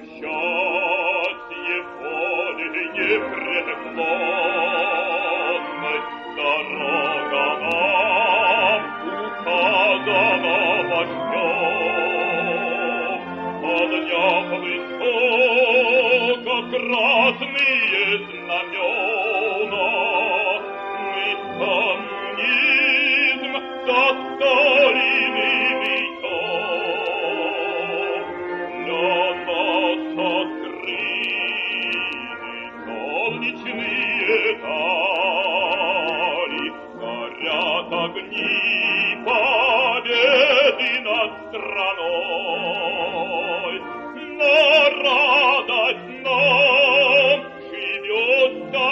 счастье воли непреклонной, дорога нам указана вождем. Подняв высоко красные знамена, мы коммунизм со Сталиными идем. Для нас открыты солнечные дали, горят огни победы над страной. На радость нам живется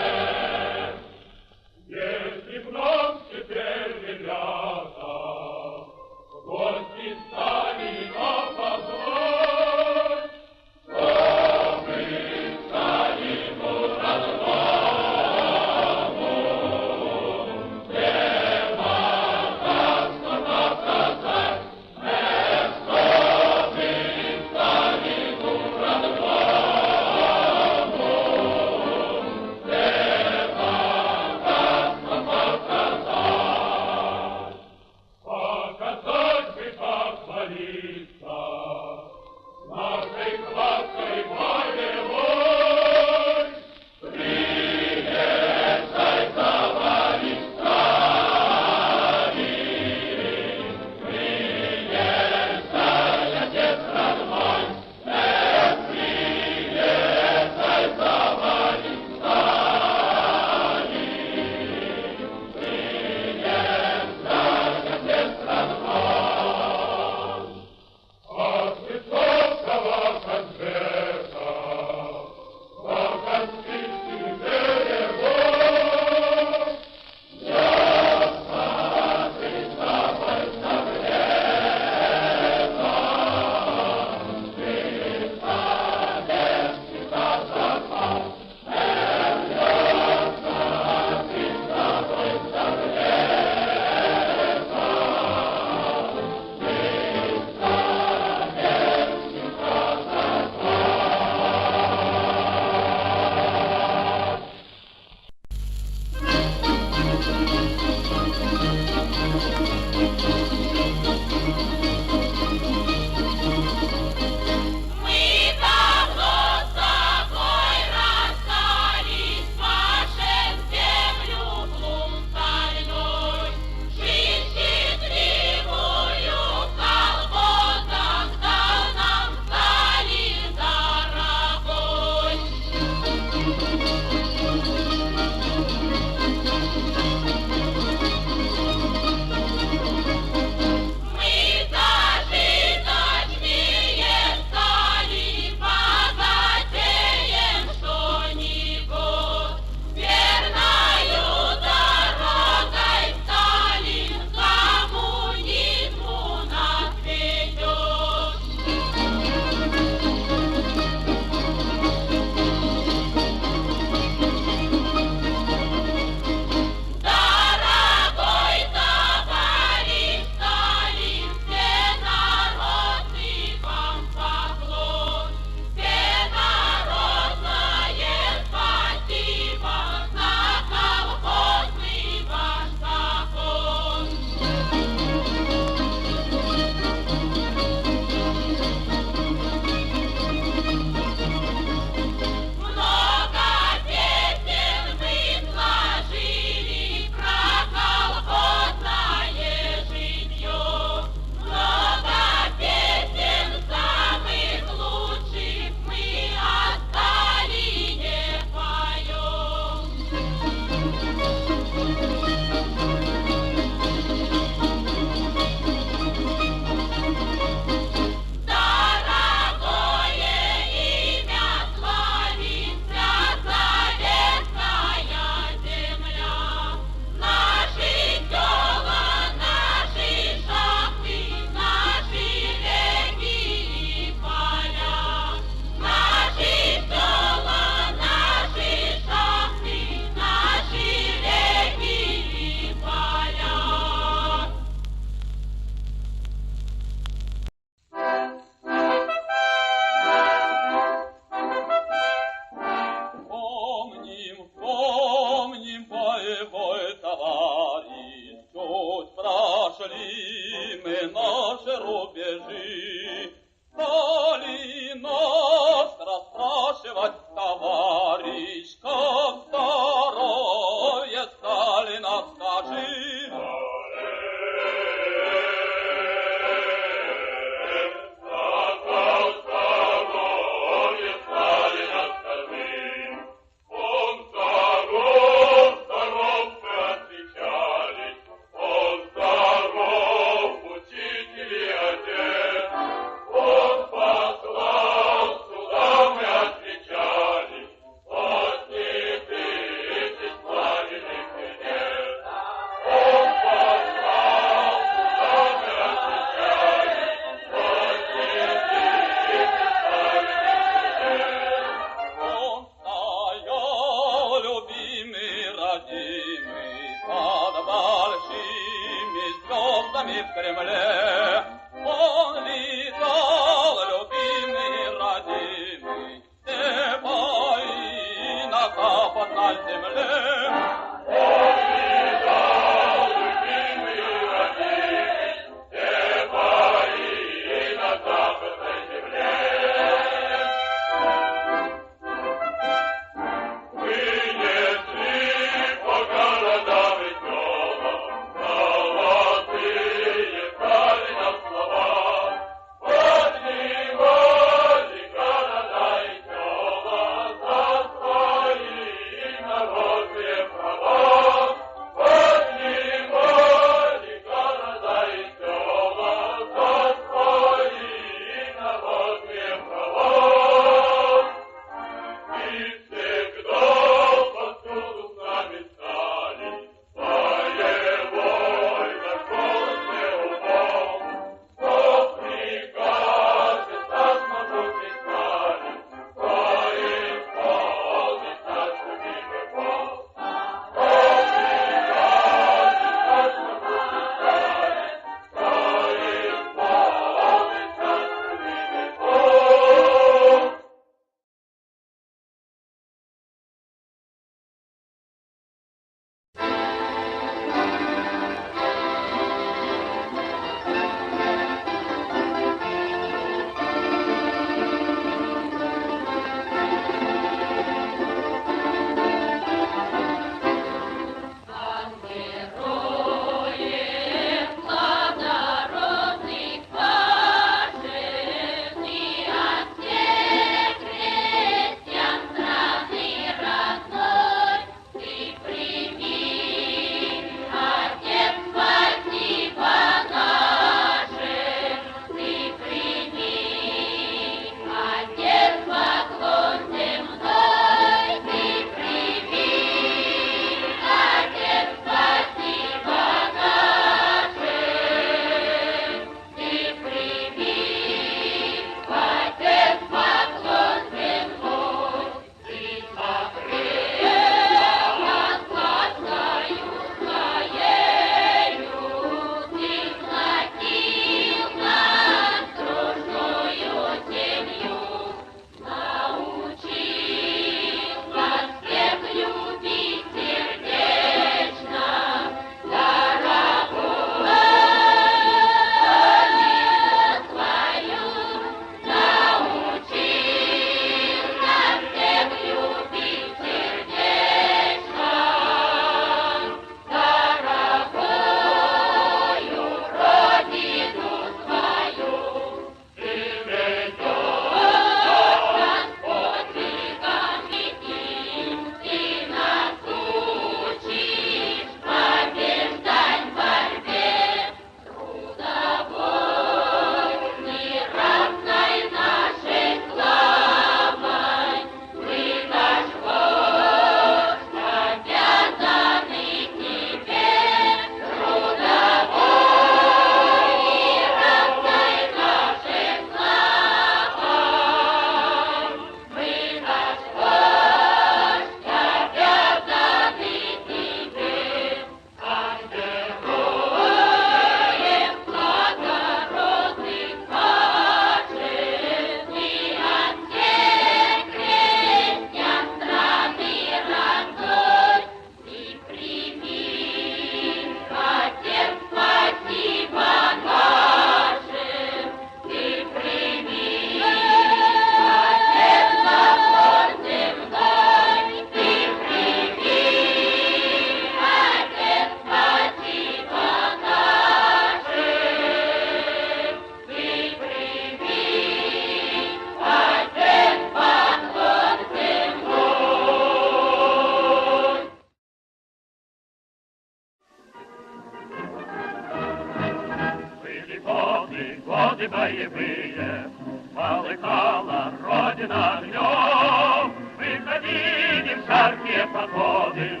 годы боевые, полыхала Родина огнем. Выходили в жаркие походы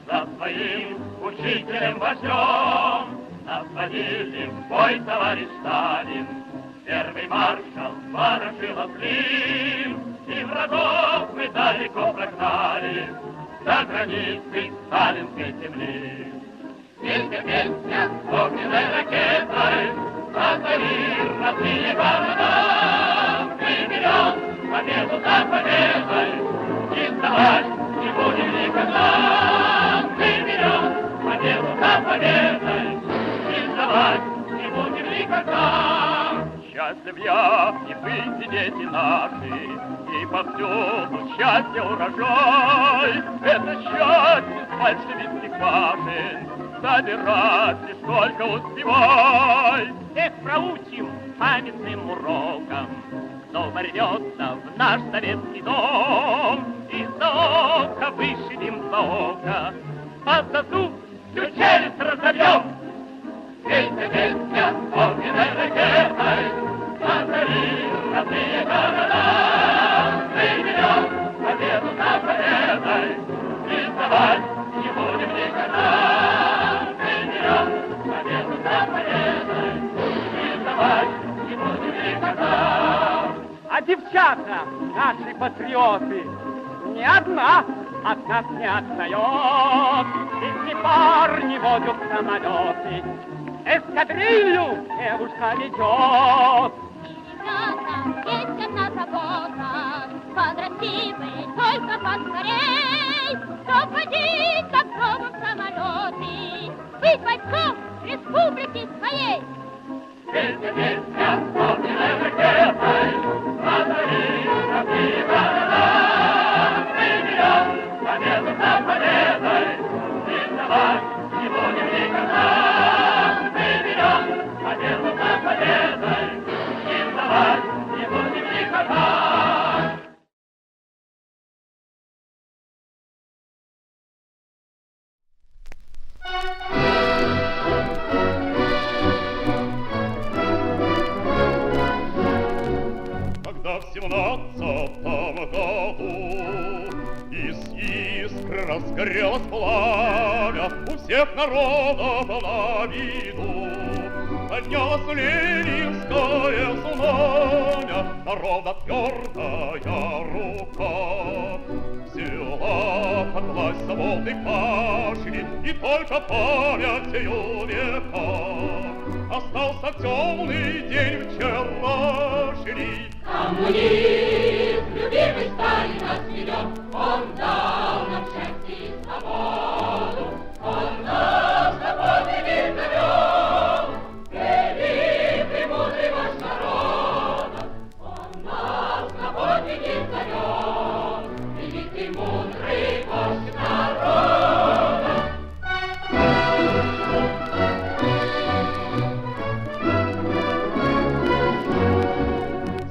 за своим учителем-вождем. Нас водили в бой товарищ Сталин, первый маршал Ворошилов-Клим. И врагов мы далеко прогнали за границы сталинской земли. Песня, песня, огненной ракетой озарит родные города. Мы берем победу за победой, и сдавать не будем никогда. никогда. Мы берем победу за победой, и сдавать не будем никогда. Счастлив я, и вы, и дети наши, и повсюду счастье урожай. Это счастье с большевистских башен собирать лишь только успевай. Эх, проучим памятным уроком, кто ворвется в наш советский дом, и за око вышибем за око, а за зуб всю челюсть разобьем. Песня, песня, огненной ракетой озари родные города. Мы берем победу за победой, и сдавать не будем никогда. Мы берем победу за победой, и сдавать не будем никогда. А девчата, наши патриоты, ни одна от нас не отстает. Эти парни водят самолеты, эскадрилью девушка ведет. Ребята, есть одна забота, подрасти бы только поскорей, чтоб водить как пробу в самолеты, быть бойцом республики своей. Песня, песня, огненной ракетой озари родные города. Мы берем победу за победой, и сдавать не будем никогда. Мы берем победу за победой, и сдавать не будем никогда. Когда в 17-м году из искр разгорелось пламя, у всех народов на виду поднялось ленинское знамя, народа твердая рука взяла под власть свободной пашни, и только памятью века остался темный день вчерашний. Коммунизм, любимый Сталин нас ведет, он дал нам счастье и свободу, он нас на подвиги зовет, великий мудрый вождь народа, он нас на подвиги зовет, великий мудрый вождь народа.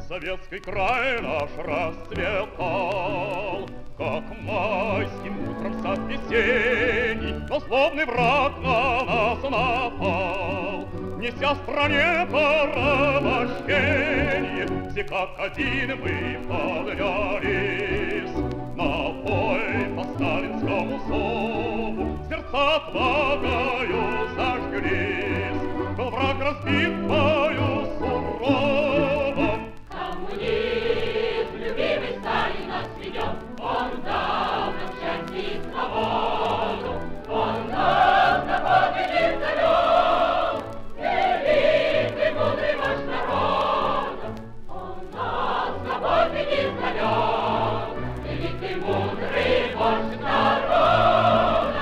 Советский край наш расцветал, как майским утром сад весенний, но злобный враг на нас напал, неся стране порабощение. Все как один мы поднялись на бой по сталинскому зову, сердца отвагою зажглись, был враг разбит бою сурово. Коммунизм, любимый Сталин нас ведет, он дал нам счастье и свободу, он нас на подвиги зовет, великий мудрый вождь народа, он нас на подвиги зовет, великий мудрый вождь народа.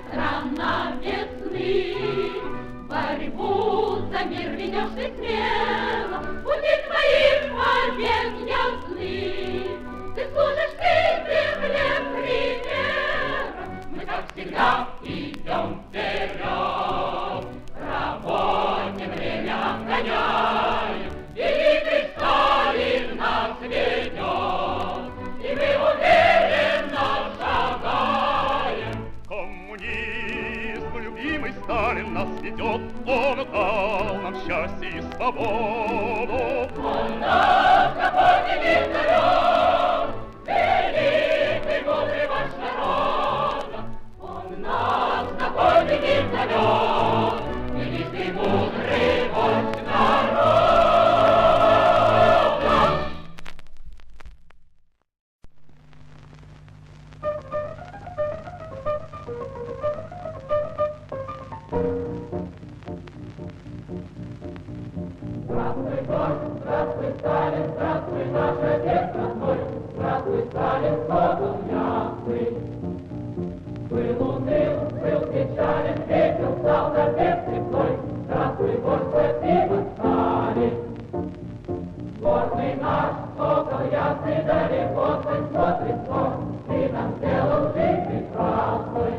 Страна весны, борьбу за мир ведешь ты смело, пути твоим побед ясны. Ты служишь ты земле примером, мы, как всегда, идем вперед. Работе время обгоняем, великий Сталин нас ведет, и мы уверенно шагаем. Коммунизм, любимый Сталин нас ведет, он дал нам счастье и свободу. Он нас на подвиги зовет, великий мудрый вождь народа. Он нас на подвиги зовет, великий мудрый вождь народа. Здравствуй, наш отец родной, здравствуй, Сталин, сокол ясный. Был уныл, был печален, весел, стал гордец цветной. Здравствуй, Бог, спасибо, Сталин. Гордый наш сокол ясный, далеко свой смотрит взор. Ты нам сделал жизнь прекрасной.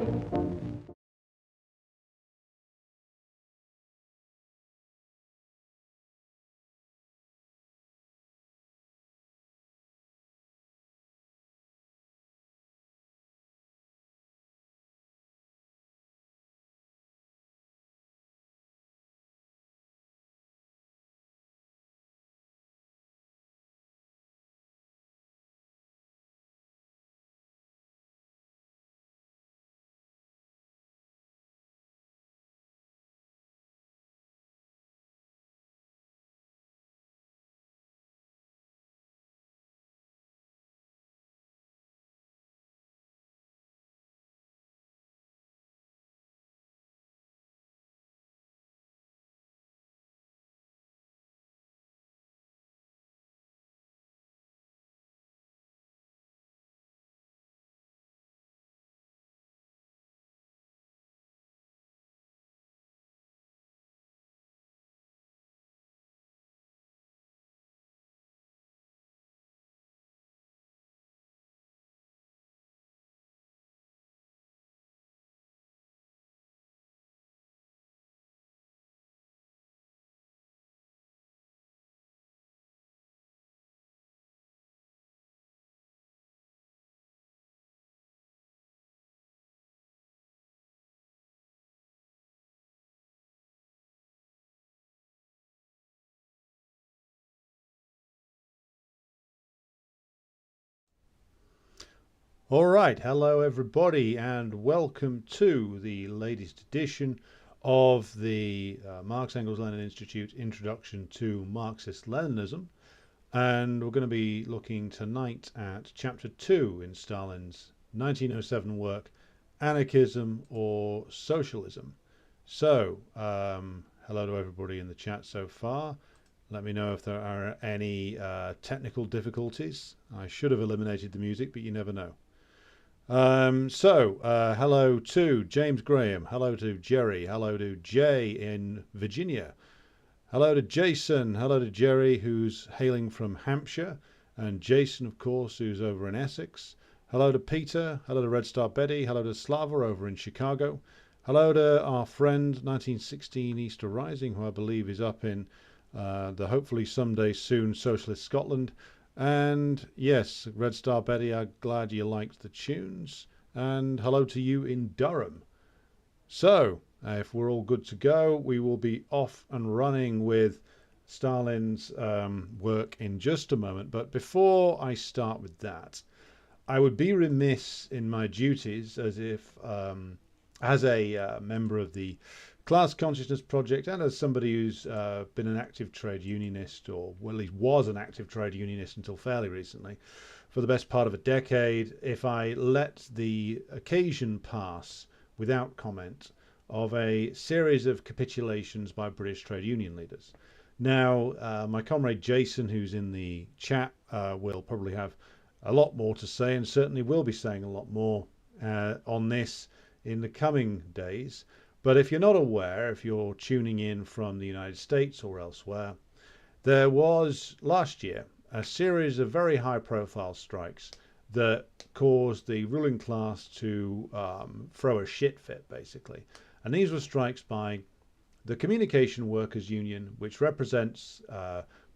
All right, hello everybody, and welcome to the latest edition of the Marx Engels Lenin Institute Introduction to Marxist-Leninism. And we're going to be looking tonight at Chapter 2 in Stalin's 1907 work, Anarchism or Socialism. So, hello to everybody in the chat so far. Let me know if there are any technical difficulties. I should have eliminated the music, but you never know. Hello to James Graham, hello to Jerry, hello to Jay in Virginia, hello to Jason, hello to Jerry, who's hailing from Hampshire, and Jason, of course, who's over in Essex. Hello to Peter, hello to Red Star Betty, hello to Slava over in Chicago, hello to our friend 1916 Easter Rising, who I believe is up in the hopefully someday soon Socialist Scotland. And yes, Red Star Betty, I'm glad you liked the tunes. And hello to you in Durham. So, if we're all good to go, we will be off and running with Stalin's work in just a moment. But before I start with that, I would be remiss in my duties as a member of the Class Consciousness Project, and as somebody who's been an active trade unionist, or well, at least was an active trade unionist until fairly recently, for the best part of a decade, if I let the occasion pass without comment of a series of capitulations by British trade union leaders. Now, my comrade Jason, who's in the chat, will probably have a lot more to say, and certainly will be saying a lot more on this in the coming days. But if you're not aware, if you're tuning in from the United States or elsewhere, there was last year a series of very high-profile strikes that caused the ruling class to throw a shit fit, basically. And these were strikes by the Communication Workers Union, which represents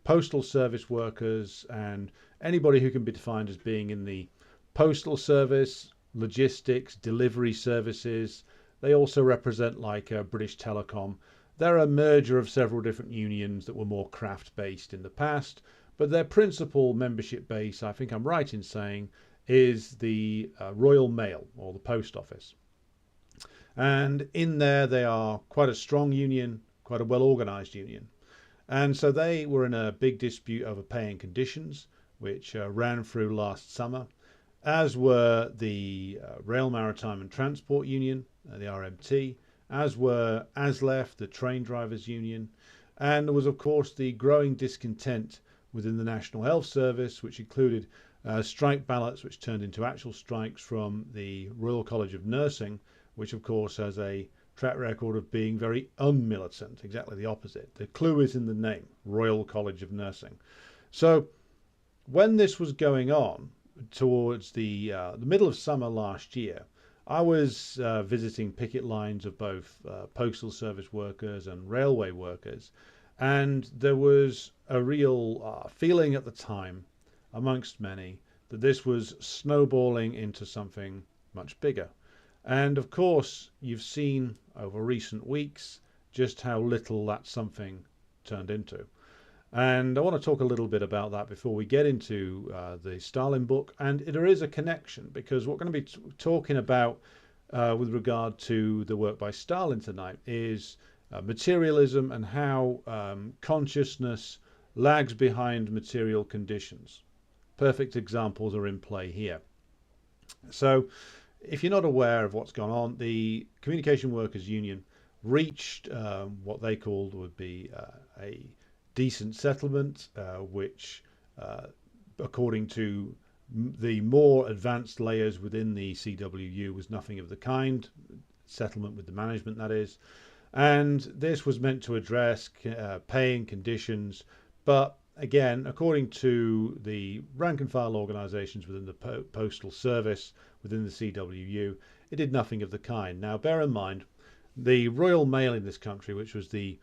postal service workers and anybody who can be defined as being in the postal service, logistics, delivery services. They also represent like British Telecom. They're a merger of several different unions that were more craft-based in the past, but their principal membership base, I think I'm right in saying, is the Royal Mail, or the Post Office. And in there, they are quite a strong union, quite a well-organised union. And so they were in a big dispute over pay and conditions, which ran through last summer, as were the Rail, Maritime and Transport Union, the RMT, as were ASLEF, the Train Drivers Union, and there was, of course, the growing discontent within the National Health Service, which included strike ballots, which turned into actual strikes from the Royal College of Nursing, which of course has a track record of being very unmilitant, exactly the opposite. The clue is in the name, Royal College of Nursing. So when this was going on towards the middle of summer last year, I was visiting picket lines of both postal service workers and railway workers, and there was a real feeling at the time amongst many that this was snowballing into something much bigger. And of course, you've seen over recent weeks just how little that something turned into. And I want to talk a little bit about that before we get into the Stalin book. And there is a connection, because what we're going to be talking about with regard to the work by Stalin tonight is materialism and how consciousness lags behind material conditions. Perfect examples are in play here. So if you're not aware of what's gone on, the Communication Workers Union reached what they called would be a decent settlement, which according to the more advanced layers within the CWU was nothing of the kind, settlement with the management, that is. And this was meant to address paying conditions, but again, according to the rank and file organisations within the postal service, within the CWU, it did nothing of the kind. Now bear in mind, the Royal Mail in this country, which was the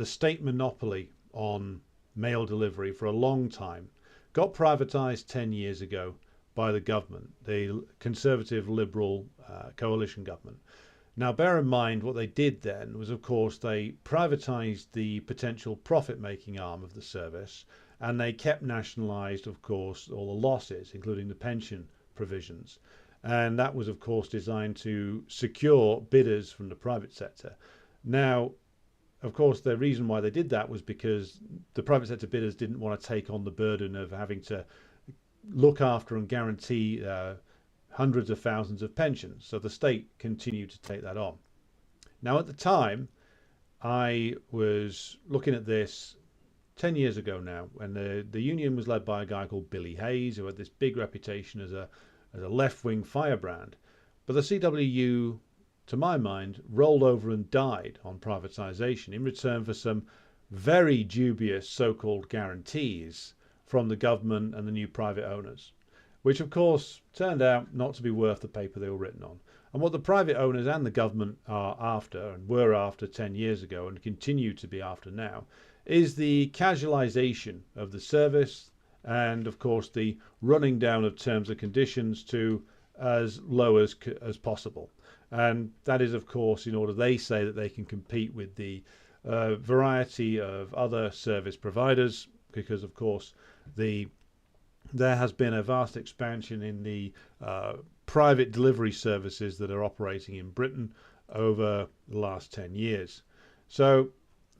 state monopoly on mail delivery for a long time, got privatised 10 years ago by the government, the Conservative Liberal coalition government. Now bear in mind, what they did then was, of course, they privatised the potential profit-making arm of the service, and they kept nationalised, of course, all the losses, including the pension provisions. And that was, of course, designed to secure bidders from the private sector. Now, of course, the reason why they did that was because the private sector bidders didn't want to take on the burden of having to look after and guarantee hundreds of thousands of pensions. So the state continued to take that on. Now, at the time, I was looking at this 10 years ago now, and the union was led by a guy called Billy Hayes, who had this big reputation as a left-wing firebrand. But the CWU, to my mind, rolled over and died on privatisation in return for some very dubious so-called guarantees from the government and the new private owners, which of course turned out not to be worth the paper they were written on. And what the private owners and the government are after, and were after 10 years ago and continue to be after now, is the casualisation of the service and of course the running down of terms and conditions to as low as possible. And that is, of course, in order, they say, that they can compete with the variety of other service providers, because of course there has been a vast expansion in the private delivery services that are operating in Britain over the last 10 years. So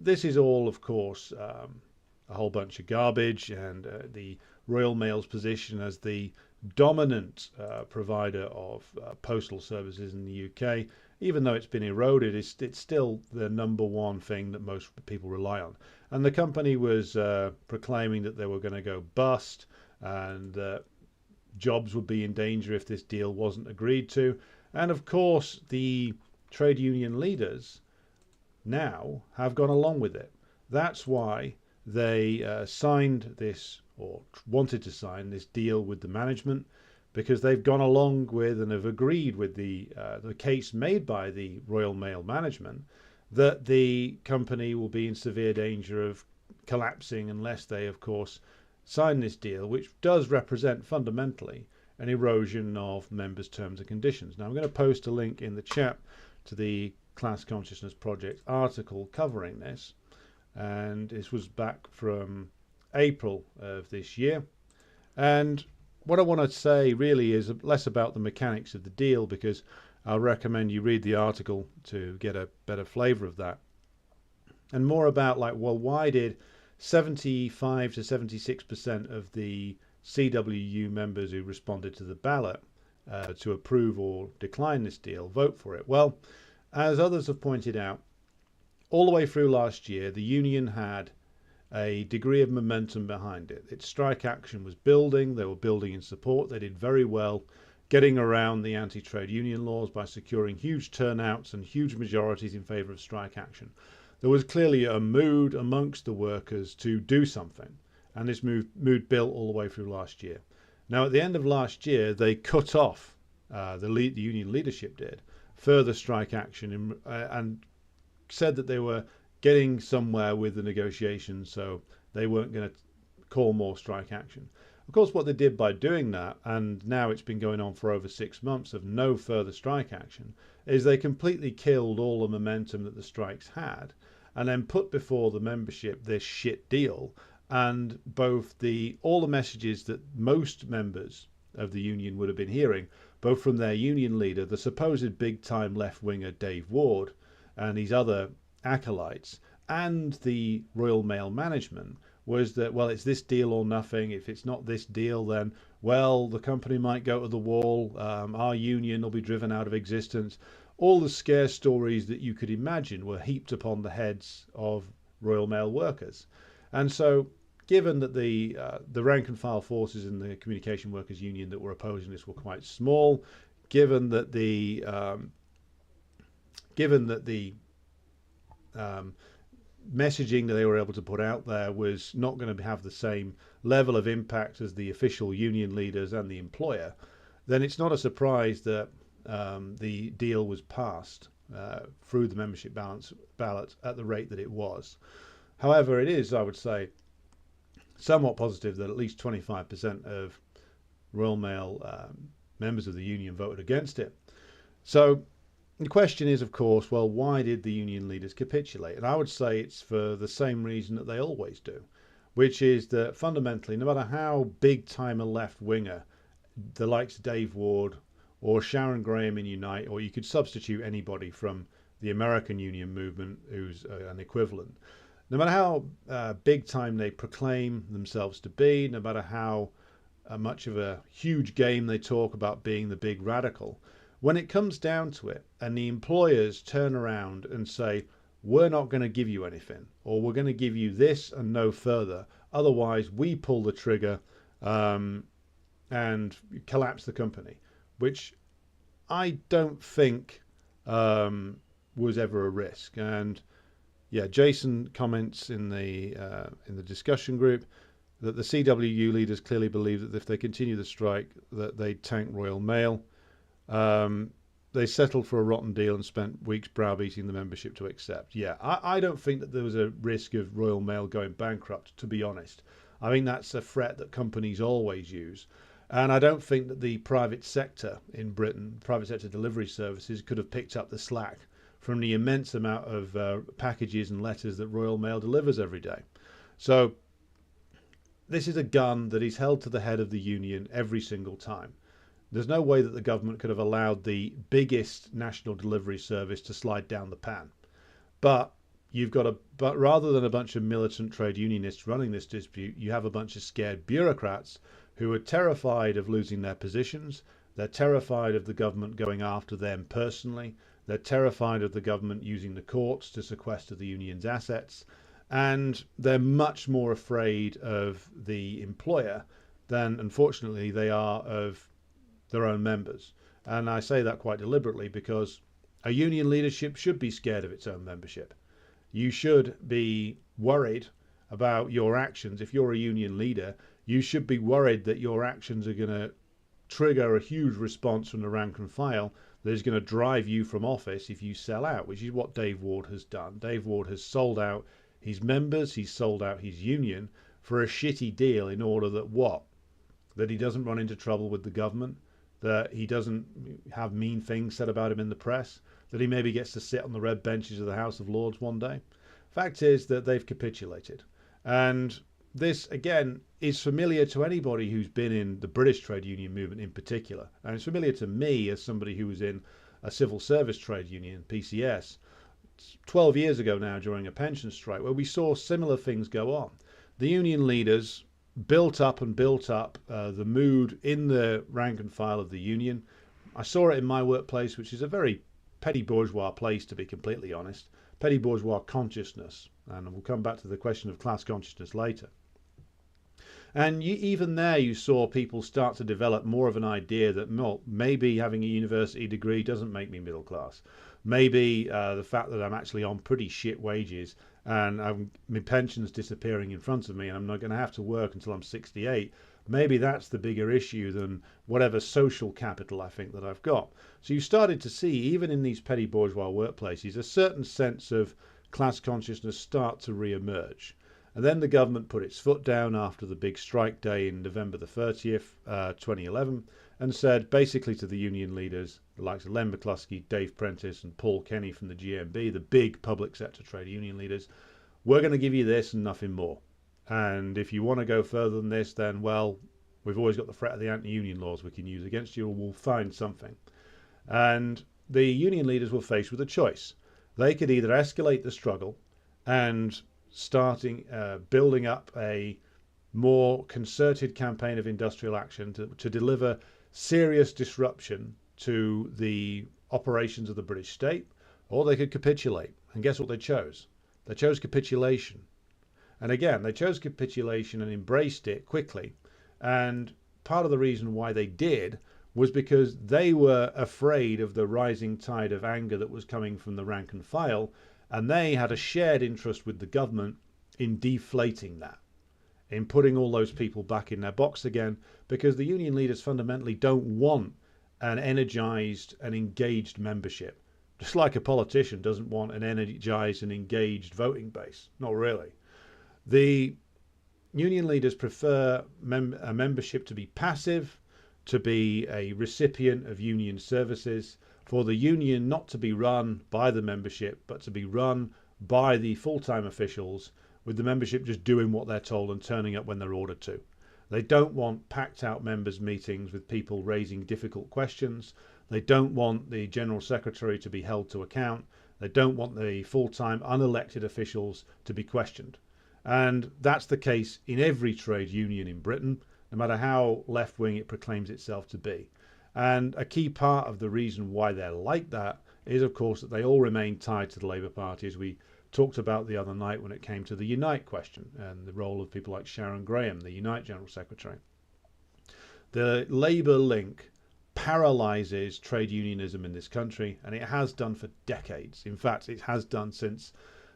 this is all, of course, a whole bunch of garbage, and the Royal Mail's position as the dominant provider of postal services in the UK, even though it's been eroded, it's still the number one thing that most people rely on. And the company was proclaiming that they were going to go bust, and jobs would be in danger if this deal wasn't agreed to. And of course, the trade union leaders now have gone along with it. That's why they signed this, or wanted to sign this deal with the management, because they've gone along with and have agreed with the case made by the Royal Mail management that the company will be in severe danger of collapsing unless they, of course, sign this deal, which does represent fundamentally an erosion of members' terms and conditions. Now, I'm going to post a link in the chat to the Class Consciousness Project article covering this, and this was back from April of this year. And what I want to say really is less about the mechanics of the deal, because I'll recommend you read the article to get a better flavour of that, and more about, like, well, why did 75 to 76% of the CWU members who responded to the ballot to approve or decline this deal vote for it? Well, as others have pointed out, all the way through last year, the union had a degree of momentum behind it. Its strike action was building. They were building in support. They did very well getting around the anti-trade union laws by securing huge turnouts and huge majorities in favour of strike action. There was clearly a mood amongst the workers to do something, and this mood built all the way through last year. Now, at the end of last year, they cut off, the union leadership did, further strike action and said that they were getting somewhere with the negotiations, so they weren't going to call more strike action. Of course, what they did by doing that, and now it's been going on for over 6 months of no further strike action, is they completely killed all the momentum that the strikes had, and then put before the membership this shit deal, and all the messages that most members of the union would have been hearing, both from their union leader, the supposed big-time left-winger Dave Ward, and these other acolytes, and the Royal Mail management, was that, well, it's this deal or nothing. If it's not this deal, then, well, the company might go to the wall. Our union will be driven out of existence. All the scare stories that you could imagine were heaped upon the heads of Royal Mail workers. And so, given that the rank and file forces in the Communication Workers Union that were opposing this were quite small, given that the messaging that they were able to put out there was not going to have the same level of impact as the official union leaders and the employer, then it's not a surprise that the deal was passed through the membership ballot at the rate that it was. However, it is, I would say, somewhat positive that at least 25% of Royal Mail members of the union voted against it. So the question is, of course, well, why did the union leaders capitulate? And I would say it's for the same reason that they always do, which is that fundamentally, no matter how big-time a left-winger, the likes of Dave Ward or Sharon Graham in Unite, or you could substitute anybody from the American union movement who's an equivalent, no matter how big-time they proclaim themselves to be, no matter how much of a huge game they talk about being the big radical, when it comes down to it and the employers turn around and say, we're not going to give you anything, or we're going to give you this and no further, otherwise we pull the trigger and collapse the company, which I don't think was ever a risk. And yeah, Jason comments in the discussion group that the CWU leaders clearly believe that if they continue the strike, that they'd tank Royal Mail. They settled for a rotten deal and spent weeks browbeating the membership to accept. Yeah, I don't think that there was a risk of Royal Mail going bankrupt, to be honest. I think that's a threat that companies always use. And I don't think that the private sector in Britain, private sector delivery services, could have picked up the slack from the immense amount of packages and letters that Royal Mail delivers every day. So this is a gun that is held to the head of the union every single time. There's no way that the government could have allowed the biggest national delivery service to slide down the pan. But rather than a bunch of militant trade unionists running this dispute, you have a bunch of scared bureaucrats who are terrified of losing their positions. They're terrified of the government going after them personally. They're terrified of the government using the courts to sequester the union's assets. And they're much more afraid of the employer than, unfortunately, they are of their own members. And I say that quite deliberately because a union leadership should be scared of its own membership. You should be worried about your actions. If you're a union leader, you should be worried that your actions are going to trigger a huge response from the rank and file that is going to drive you from office if you sell out, which is what Dave Ward has done. Dave Ward has sold out his members, he's sold out his union for a shitty deal in order that what? That he doesn't run into trouble with the government, that he doesn't have mean things said about him in the press, that he maybe gets to sit on the red benches of the House of Lords one day. Fact is that they've capitulated. And this, again, is familiar to anybody who's been in the British trade union movement in particular. And it's familiar to me as somebody who was in a civil service trade union, PCS, 12 years ago now during a pension strike, where we saw similar things go on. The union leaders built up the mood in the rank and file of the union. I saw it in my workplace, which is a very petty bourgeois place, to be completely honest. petty bourgeois consciousness. And we'll come back to the question of class consciousness later. And even there you saw people start to develop more of an idea that, well, maybe having a university degree doesn't make me middle class. Maybe the fact that I'm actually on pretty shit wages and my pension's disappearing in front of me and I'm not going to have to work until I'm 68, maybe that's the bigger issue than whatever social capital I think that I've got. So you started to see, even in these petty bourgeois workplaces, a certain sense of class consciousness start to re-emerge. And then the government put its foot down after the big strike day in November the 30th, 2011, and said basically to the union leaders, the likes of Len McCluskey, Dave Prentice and Paul Kenny from the GMB, the big public sector trade union leaders, we're going to give you this and nothing more. And if you want to go further than this, then, well, we've always got the threat of the anti-union laws we can use against you, or we'll find something. And the union leaders were faced with a choice. They could either escalate the struggle and building up a more concerted campaign of industrial action to deliver serious disruption to the operations of the British state, or they could capitulate. And guess what they chose? They chose capitulation. And again, they chose capitulation and embraced it quickly. And part of the reason why they did was because they were afraid of the rising tide of anger that was coming from the rank and file, and they had a shared interest with the government in deflating that, in putting all those people back in their box again, because the union leaders fundamentally don't want an energized and engaged membership. Just like a politician doesn't want an energized and engaged voting base. Not really. The union leaders prefer a membership to be passive, to be a recipient of union services, for the union not to be run by the membership, but to be run by the full-time officials, with the membership just doing what they're told and turning up when they're ordered to. They don't want packed out members' meetings with people raising difficult questions. They don't want the General Secretary to be held to account. They don't want the full-time unelected officials to be questioned. And that's the case in every trade union in Britain, no matter how left-wing it proclaims itself to be. And a key part of the reason why they're like that is, of course, that they all remain tied to the Labour Party, as we talked about the other night when it came to the Unite question and the role of people like Sharon Graham, the Unite General Secretary. The Labour link paralyses trade unionism in this country, and it has done for decades. In fact, it has done since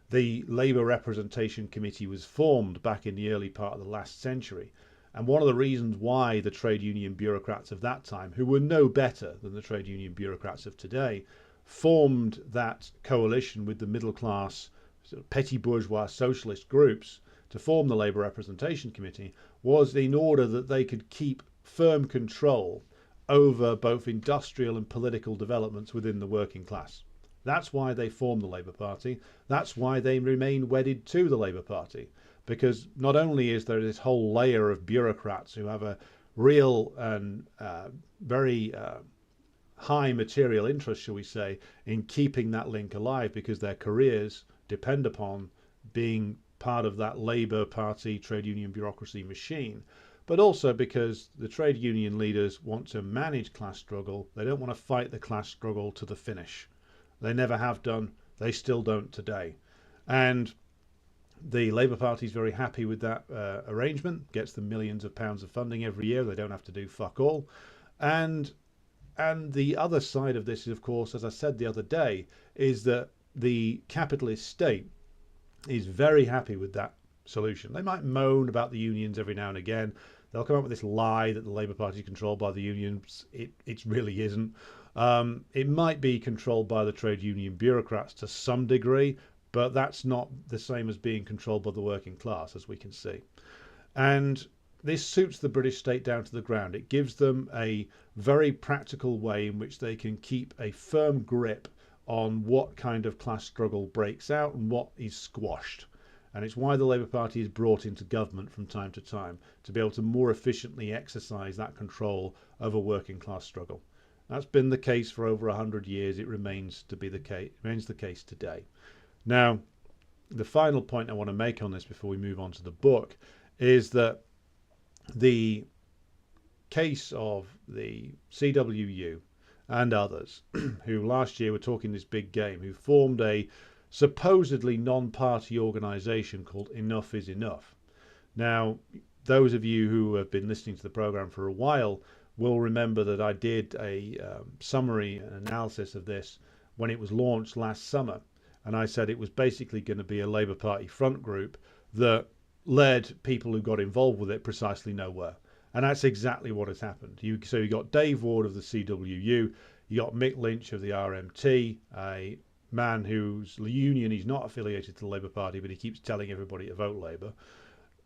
the Labour Representation Committee was formed back in the early part of the last century. And one of the reasons why the trade union bureaucrats of that time, who were no better than the trade union bureaucrats of today, formed that coalition with the middle class, sort of petty bourgeois socialist groups to form the Labour Representation Committee, was in order that they could keep firm control over both industrial and political developments within the working class. That's why they formed the Labour Party. That's why they remain wedded to the Labour Party. Because not only is there this whole layer of bureaucrats who have a real and very high material interest, shall we say, in keeping that link alive, because their careers depend upon being part of that Labour Party trade union bureaucracy machine, but also because the trade union leaders want to manage class struggle. They don't want to fight the class struggle to the finish. They never have done. They still don't today. And the Labour Party is very happy with that arrangement, gets them millions of pounds of funding every year. They don't have to do fuck all. And the other side of this is, of course, as I said the other day, is that the capitalist state is very happy with that solution. They might moan about the unions every now and again. They'll come up with this lie that the Labour Party is controlled by the unions. It really isn't. It might be controlled by the trade union bureaucrats to some degree, but that's not the same as being controlled by the working class, as we can see. And this suits the British state down to the ground. It gives them a very practical way in which they can keep a firm grip on what kind of class struggle breaks out and what is squashed. And it's why the Labour Party is brought into government from time to time, to be able to more efficiently exercise that control over working class struggle. That's been the case for over 100 years. It remains the case today. Now, the final point I want to make on this before we move on to the book is that the case of the CWU and others who last year were talking this big game, who formed a supposedly non-party organisation called Enough is Enough. Now, those of you who have been listening to the programme for a while will remember that I did a summary and analysis of this when it was launched last summer. And I said it was basically going to be a Labour Party front group that led people who got involved with it precisely nowhere. And that's exactly what has happened. So you got Dave Ward of the CWU, you got Mick Lynch of the RMT, a man whose union is not affiliated to the Labour Party, but he keeps telling everybody to vote Labour.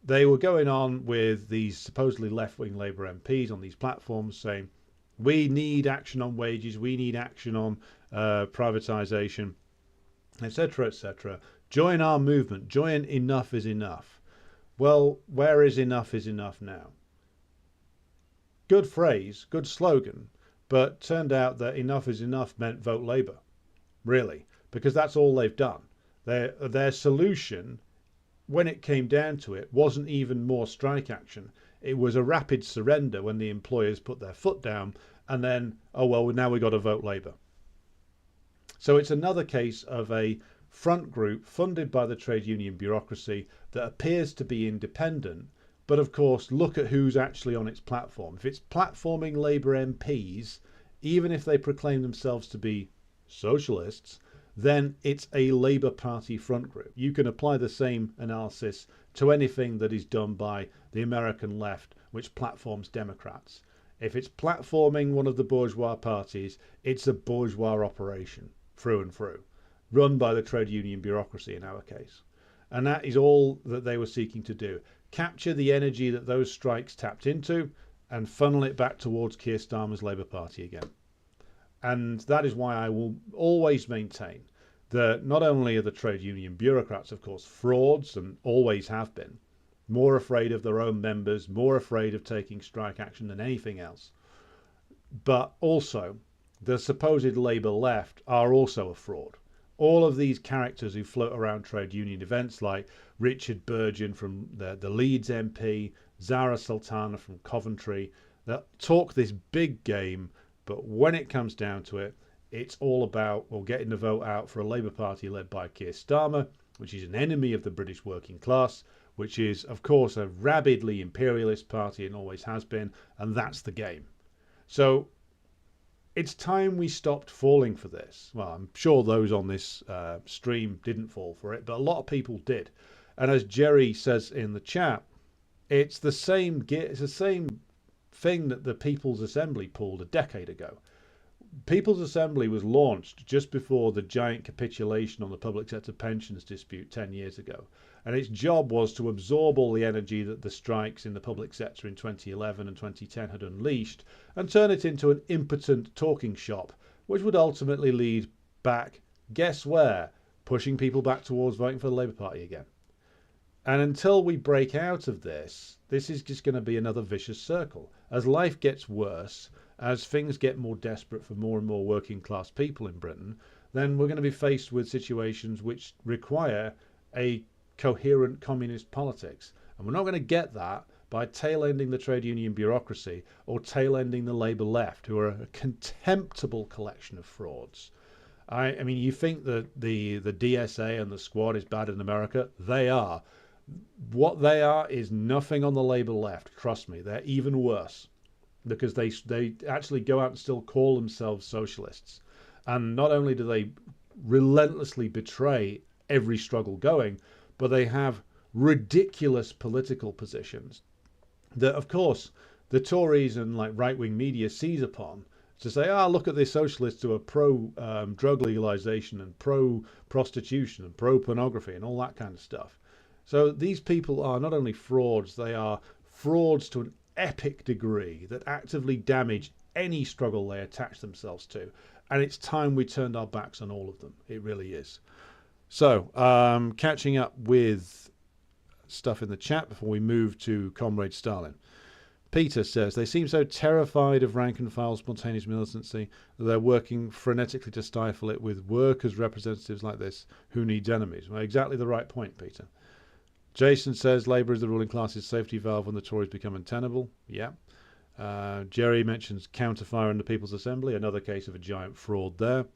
They were going on with these supposedly left-wing Labour MPs on these platforms saying, we need action on wages, we need action on privatisation, etc., etc. Join our movement, join Enough is Enough. Well, where is Enough now? Good phrase, good slogan, but turned out that Enough is Enough meant vote Labour, really, because that's all they've done. Their solution, when it came down to it, wasn't even more strike action. It was a rapid surrender when the employers put their foot down, and then, oh well, now we've got to vote Labour. So it's another case of a front group funded by the trade union bureaucracy that appears to be independent, but of course look at who's actually on its platform. If it's platforming Labour MPs, even if they proclaim themselves to be socialists, then it's a Labour Party front group. You can apply the same analysis to anything that is done by the American left, which platforms Democrats. If it's platforming one of the bourgeois parties, it's a bourgeois operation, through and through, run by the trade union bureaucracy in our case. And that is all that they were seeking to do. Capture the energy that those strikes tapped into and funnel it back towards Keir Starmer's Labour Party again. And that is why I will always maintain that not only are the trade union bureaucrats, of course, frauds and always have been, more afraid of their own members, more afraid of taking strike action than anything else, but also the supposed Labour left are also a fraud. All of these characters who float around trade union events like Richard Burgon from the Leeds MP, Zara Sultana from Coventry, that talk this big game, but when it comes down to it, it's all about, well, getting the vote out for a Labour Party led by Keir Starmer, which is an enemy of the British working class, which is, of course, a rabidly imperialist party and always has been, and that's the game. So it's time we stopped falling for this. Well, I'm sure those on this stream didn't fall for it, but a lot of people did. And as Jerry says in the chat, it's the same thing that the People's Assembly pulled a decade ago. People's Assembly was launched just before the giant capitulation on the public sector pensions dispute 10 years ago. And its job was to absorb all the energy that the strikes in the public sector in 2011 and 2010 had unleashed and turn it into an impotent talking shop, which would ultimately lead back, guess where? Pushing people back towards voting for the Labour Party again. And until we break out of this, this is just going to be another vicious circle. As life gets worse, as things get more desperate for more and more working class people in Britain, then we're going to be faced with situations which require a coherent communist politics. And we're not going to get that by tail-ending the trade union bureaucracy or tail-ending the Labour left, who are a contemptible collection of frauds. I mean, you think that the DSA and the Squad is bad in America? They are. What they are is nothing on the Labour left. Trust me, they're even worse, because they actually go out and still call themselves socialists. And not only do they relentlessly betray every struggle going, but they have ridiculous political positions that, of course, the Tories and like right-wing media seize upon to say, look at the socialists who are pro-drug legalisation and pro-prostitution and pro-pornography and all that kind of stuff. So these people are not only frauds, they are frauds to an epic degree that actively damage any struggle they attach themselves to. And it's time we turned our backs on all of them. It really is. So, catching up with stuff in the chat before we move to Comrade Stalin. Peter says, they seem so terrified of rank-and-file spontaneous militancy that they're working frenetically to stifle it with workers' representatives like this who need enemies. Well, exactly the right point, Peter. Jason says, Labour is the ruling class's safety valve when the Tories become untenable. Yeah. Jerry mentions counterfire in the People's Assembly, another case of a giant fraud there.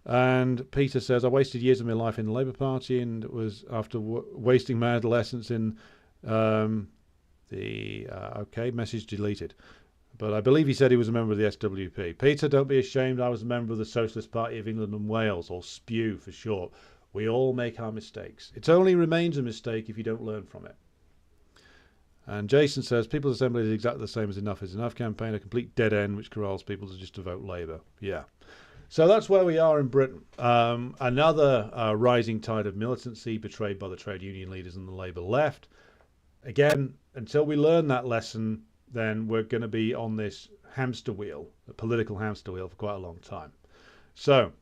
And Peter says, I wasted years of my life in the Labour Party and was after wasting my adolescence in okay, message deleted. But I believe he said he was a member of the SWP. Peter, don't be ashamed. I was a member of the Socialist Party of England and Wales, or SPEW for short. We all make our mistakes. It only remains a mistake if you don't learn from it. And Jason says, People's Assembly is exactly the same as Enough is Enough campaign, a complete dead end which corrals people to vote Labour. Yeah. So that's where we are in Britain. Another rising tide of militancy betrayed by the trade union leaders and the Labour left. Again, until we learn that lesson, then we're going to be on this hamster wheel, a political hamster wheel, for quite a long time. So,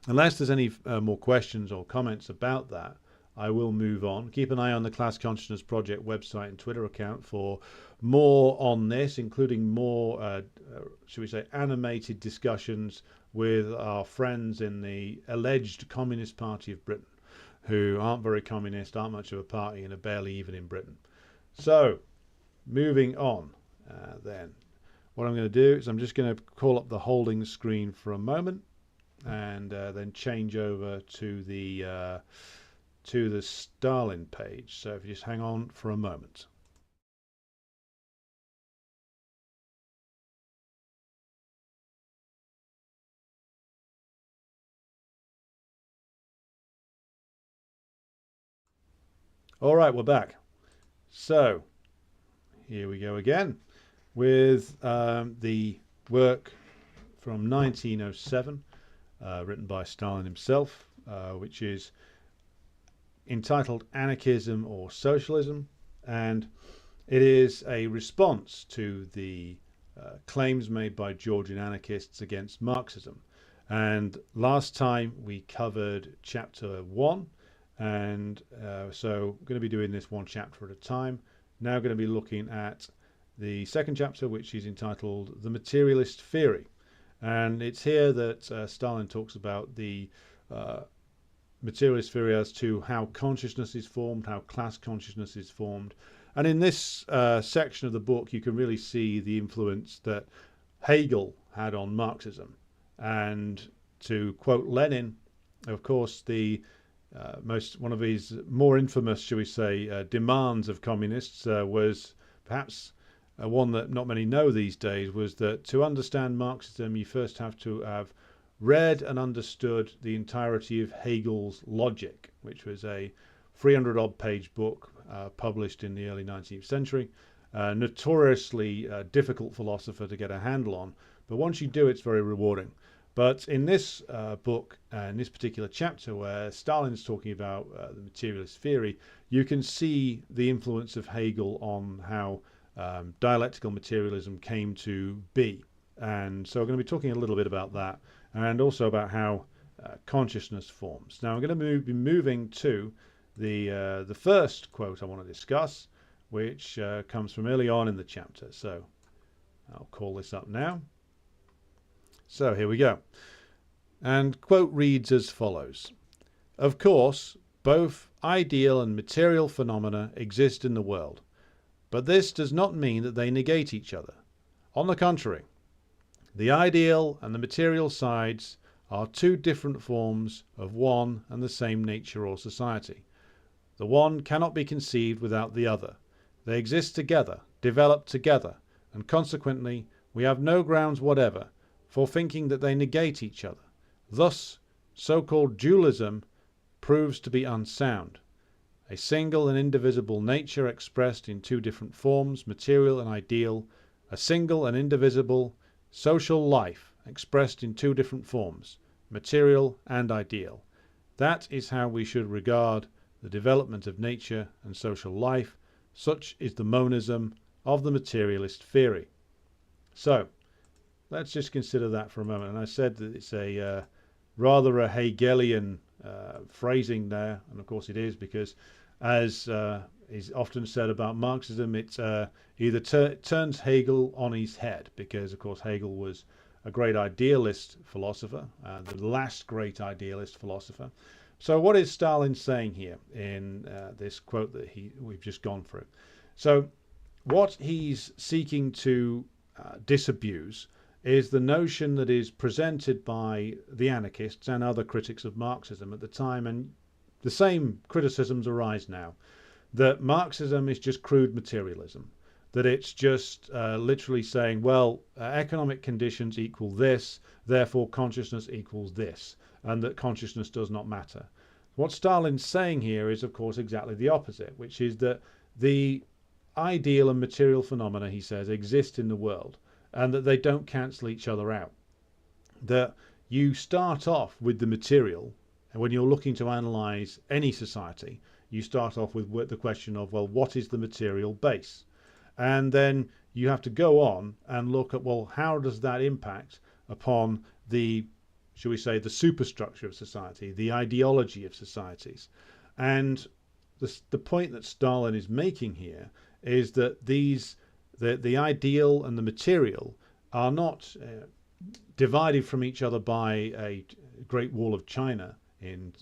unless there's any more questions or comments about that, I will move on. Keep an eye on the Class Consciousness Project website and Twitter account for more on this, including more, should we say, animated discussions with our friends in the alleged Communist Party of Britain, who aren't very communist, aren't much of a party, and are barely even in Britain. So, moving on then. What I'm going to do is I'm just going to call up the holding screen for a moment and then change over to the Stalin page. So if you just hang on for a moment. All right, we're back. So here we go again with the work from 1907 written by Stalin himself, which is entitled Anarchism or Socialism, and it is a response to the claims made by Georgian anarchists against Marxism. And last time we covered chapter 1, and so I'm going to be doing this one chapter at a time. Now going to be looking at the second chapter, which is entitled The Materialist Theory. And it's here that Stalin talks about the materialist theory as to how consciousness is formed, how class consciousness is formed. And in this section of the book, you can really see the influence that Hegel had on Marxism. And to quote Lenin, of course, the one of his more infamous, shall we say, demands of communists was perhaps one that not many know these days, was that to understand Marxism, you first have to have read and understood the entirety of Hegel's Logic, which was a 300-odd page book published in the early 19th century. Notoriously difficult philosopher to get a handle on, but once you do, it's very rewarding. But in this book, in this particular chapter where Stalin's talking about the materialist theory, you can see the influence of Hegel on how dialectical materialism came to be. And so we're going to be talking a little bit about that, and also about how consciousness forms. Now I'm going to be moving to the first quote I want to discuss, which comes from early on in the chapter. So I'll call this up now. So here we go. And quote reads as follows. Of course, both ideal and material phenomena exist in the world, but this does not mean that they negate each other. On the contrary, the ideal and the material sides are two different forms of one and the same nature or society. The one cannot be conceived without the other. They exist together, develop together, and consequently we have no grounds whatever for thinking that they negate each other. Thus, so-called dualism proves to be unsound. A single and indivisible nature expressed in two different forms, material and ideal, a single and indivisible social life expressed in two different forms, material and ideal. That is how we should regard the development of nature and social life. Such is the monism of the materialist theory. So, let's just consider that for a moment. And I said that it's a rather a Hegelian phrasing there, and of course it is, because as is often said about Marxism, it either turns Hegel on his head, because of course Hegel was a great idealist philosopher, the last great idealist philosopher. So what is Stalin saying here in this quote that we've just gone through? So what he's seeking to disabuse is the notion that is presented by the anarchists and other critics of Marxism at the time, and the same criticisms arise now, that Marxism is just crude materialism, that it's just literally saying, well, economic conditions equal this, therefore consciousness equals this, and that consciousness does not matter. What Stalin's saying here is, of course, exactly the opposite, which is that the ideal and material phenomena, he says, exist in the world, and that they don't cancel each other out. That you start off with the material, and when you're looking to analyze any society, you start off with the question of, well, what is the material base? And then you have to go on and look at, well, how does that impact upon the, shall we say, the superstructure of society, the ideology of societies? And the point that Stalin is making here is that the ideal and the material are not divided from each other by a Great Wall of China in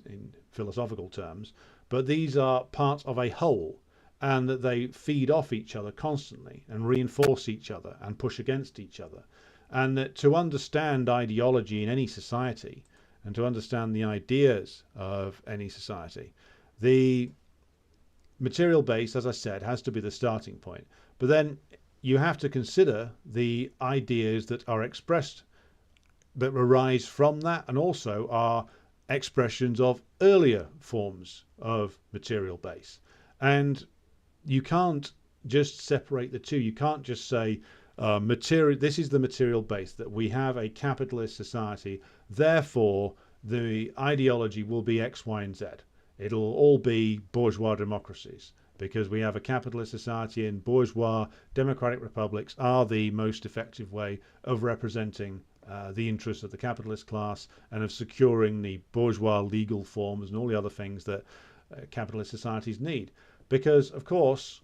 philosophical terms, but these are parts of a whole, and that they feed off each other constantly and reinforce each other and push against each other. And that to understand ideology in any society and to understand the ideas of any society, the material base, as I said, has to be the starting point. But then you have to consider the ideas that are expressed, that arise from that, and also are expressions of earlier forms of material base. And you can't just separate the two. You can't just say, this is the material base, that we have a capitalist society, therefore the ideology will be X, Y, and Z. It'll all be bourgeois democracies, because we have a capitalist society and bourgeois democratic republics are the most effective way of representing the interests of the capitalist class and of securing the bourgeois legal forms and all the other things that capitalist societies need. Because, of course,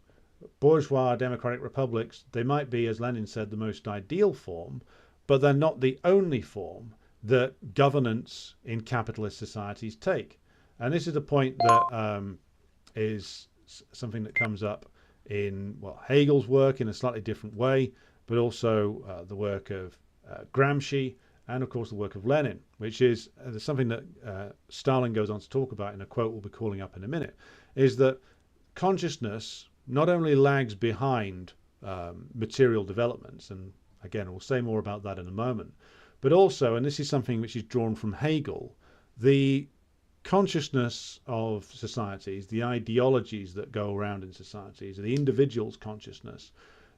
bourgeois democratic republics, they might be, as Lenin said, the most ideal form, but they're not the only form that governance in capitalist societies take. And this is a point that is something that comes up in, well, Hegel's work in a slightly different way, but also the work of Gramsci, and of course the work of Lenin, which is something that Stalin goes on to talk about in a quote we'll be calling up in a minute, is that consciousness not only lags behind material developments, and again we'll say more about that in a moment, but also, and this is something which is drawn from Hegel, the consciousness of societies, the ideologies that go around in societies, the individual's consciousness,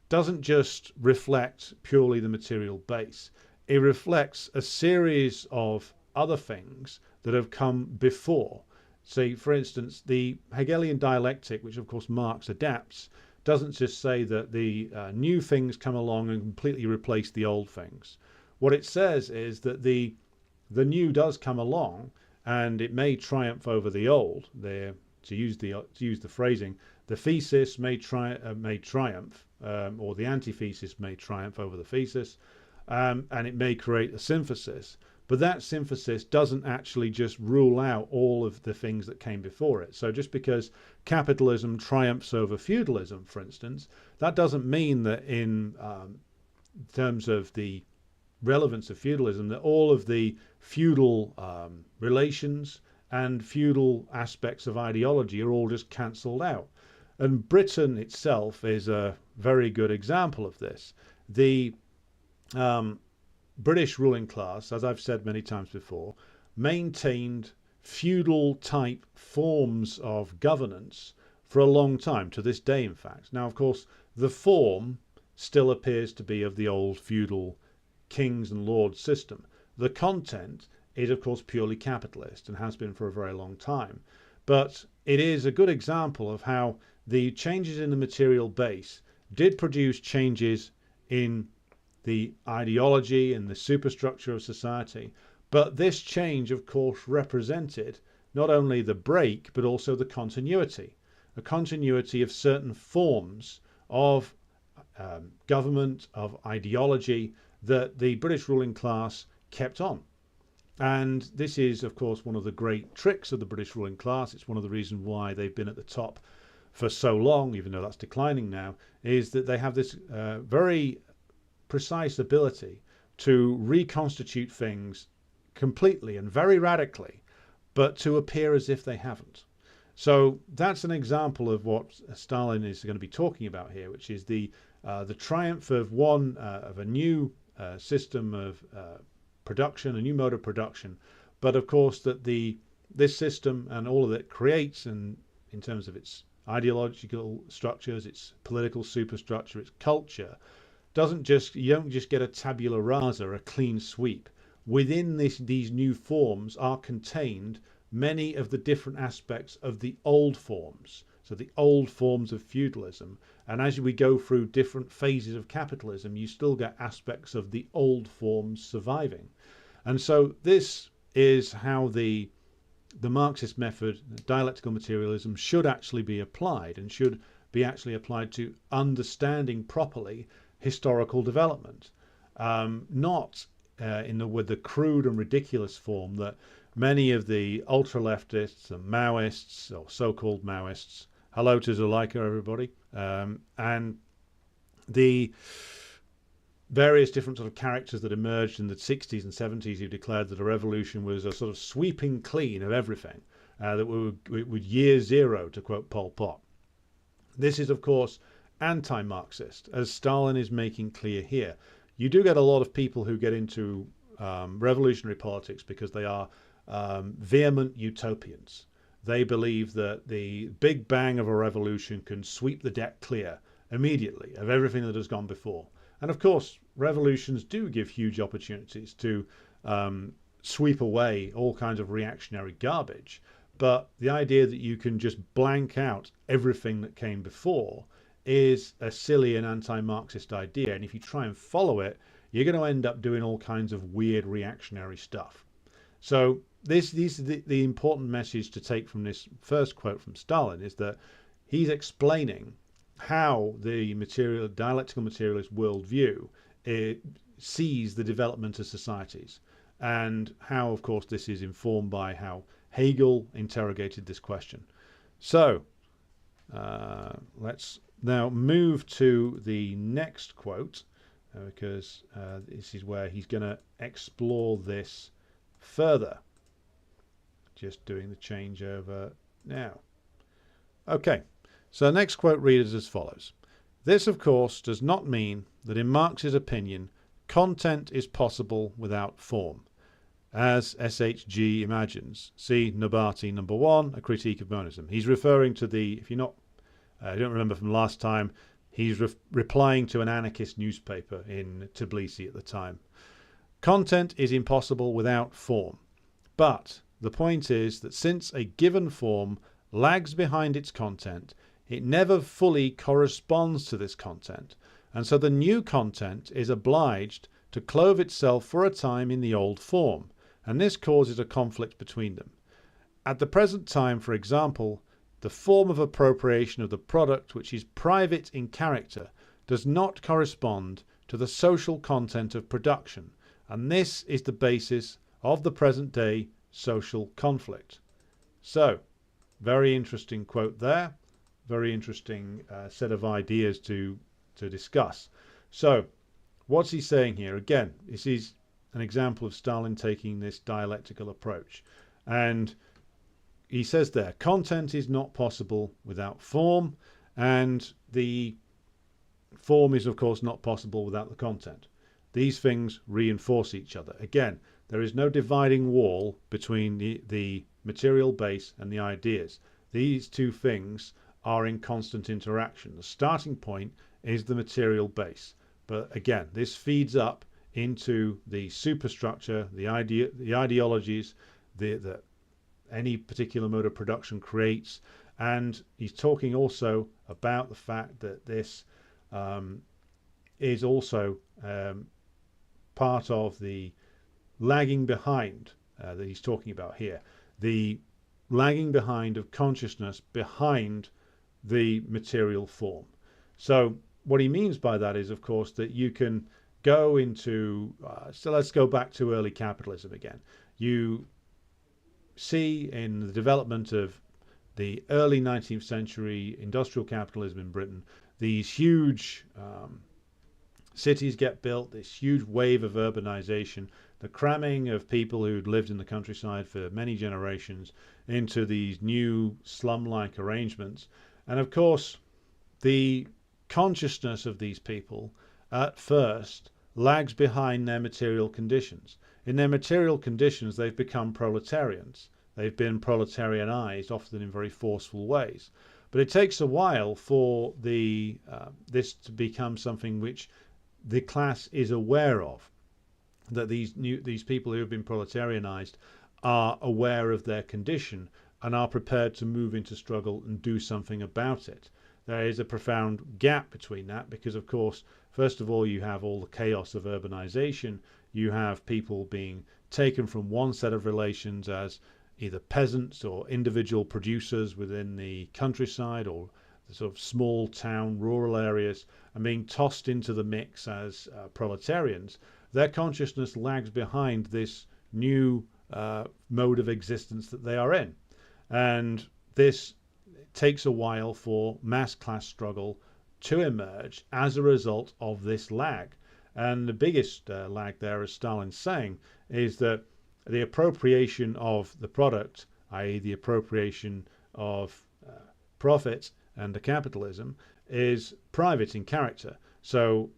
doesn't just reflect purely the material base. It reflects a series of other things that have come before. Say, for instance, the Hegelian dialectic, which of course Marx adapts, doesn't just say that the new things come along and completely replace the old things. What it says is that the new does come along, and it may triumph over the old. To use the phrasing, the thesis may triumph, or the antithesis may triumph over the thesis, and it may create a synthesis. But that synthesis doesn't actually just rule out all of the things that came before it. So just because capitalism triumphs over feudalism, for instance, that doesn't mean that in terms of the relevance of feudalism, that all of the feudal relations and feudal aspects of ideology are all just cancelled out. And Britain itself is a very good example of this. The British ruling class, as I've said many times before, maintained feudal type forms of governance for a long time, to this day in fact. Now, of course, the form still appears to be of the old feudal kings and lords system. The content is, of course, purely capitalist and has been for a very long time. But it is a good example of how the changes in the material base did produce changes in the ideology and the superstructure of society. But this change, of course, represented not only the break, but also the continuity, a continuity of certain forms of government, of ideology that the British ruling class kept on. And this is, of course, one of the great tricks of the British ruling class. It's one of the reasons why they've been at the top for so long, even though that's declining now, is that they have this very precise ability to reconstitute things completely and very radically, but to appear as if they haven't. So that's an example of what Stalin is going to be talking about here, which is the triumph of a new system of production, a new mode of production, but of course that this system and all of it creates, and in terms of its ideological structures, its political superstructure, its culture, you don't just get a tabula rasa, a clean sweep. Within these new forms are contained many of the different aspects of the old forms. So the old forms of feudalism. And as we go through different phases of capitalism, you still get aspects of the old forms surviving. And so this is how the Marxist method, dialectical materialism, should actually be applied, and should be actually applied to understanding properly historical development. Not with the crude and ridiculous form that many of the ultra-leftists and Maoists, or so-called Maoists, hello to Zuleika, everybody, and the various different sort of characters that emerged in the 60s and 70s who declared that a revolution was a sort of sweeping clean of everything, that would year zero, to quote Pol Pot. This is, of course, anti-Marxist, as Stalin is making clear here. You do get a lot of people who get into revolutionary politics because they are vehement utopians. They believe that the big bang of a revolution can sweep the deck clear immediately of everything that has gone before. And of course, revolutions do give huge opportunities to sweep away all kinds of reactionary garbage. But the idea that you can just blank out everything that came before is a silly and anti-Marxist idea. And if you try and follow it, you're going to end up doing all kinds of weird reactionary stuff. So these are the important message to take from this first quote from Stalin, is that he's explaining how the dialectical materialist worldview sees the development of societies, and how, of course, this is informed by how Hegel interrogated this question. So let's now move to the next quote, because this is where he's going to explore this further. Just doing the changeover now. Okay, so the next quote reads as follows. This, of course, does not mean that in Marx's opinion, content is possible without form, as SHG imagines. See Nabati number 1, A Critique of Monism. He's referring to if you don't remember from last time, he's replying to an anarchist newspaper in Tbilisi at the time. Content is impossible without form. But the point is that since a given form lags behind its content, it never fully corresponds to this content. And so the new content is obliged to clothe itself for a time in the old form. And this causes a conflict between them. At the present time, for example, the form of appropriation of the product, which is private in character, does not correspond to the social content of production, and this is the basis of the present day social conflict. So, very interesting quote there, very interesting set of ideas to discuss. So, what's he saying here? Again, this is an example of Stalin taking this dialectical approach, and he says there, content is not possible without form, and the form is, of course, not possible without the content. These things reinforce each other. Again, there is no dividing wall between the material base and the ideas. These two things are in constant interaction. The starting point is the material base. But again, this feeds up into the superstructure, the ideologies, that any particular mode of production creates. And he's talking also about the fact that this is also part of the lagging behind that he's talking about here. The lagging behind of consciousness behind the material form. So what he means by that is, of course, that you can go into, so let's go back to early capitalism again. You see in the development of the early 19th century industrial capitalism in Britain, these huge cities get built, this huge wave of urbanization, the cramming of people who'd lived in the countryside for many generations into these new slum-like arrangements. And of course, the consciousness of these people at first lags behind their material conditions. In their material conditions, they've become proletarians. They've been proletarianized, often in very forceful ways. But it takes a while for this to become something which the class is aware of, that these people who have been proletarianized are aware of their condition and are prepared to move into struggle and do something about it. There is a profound gap between that because, of course, first of all, you have all the chaos of urbanization. You have people being taken from one set of relations as either peasants or individual producers within the countryside or the sort of small town, rural areas, and being tossed into the mix as proletarians. Their consciousness lags behind this new mode of existence that they are in. And this takes a while for mass class struggle to emerge as a result of this lag. And the biggest lag there, as Stalin's saying, is that the appropriation of the product, i.e. the appropriation of profit and the capitalism, is private in character. So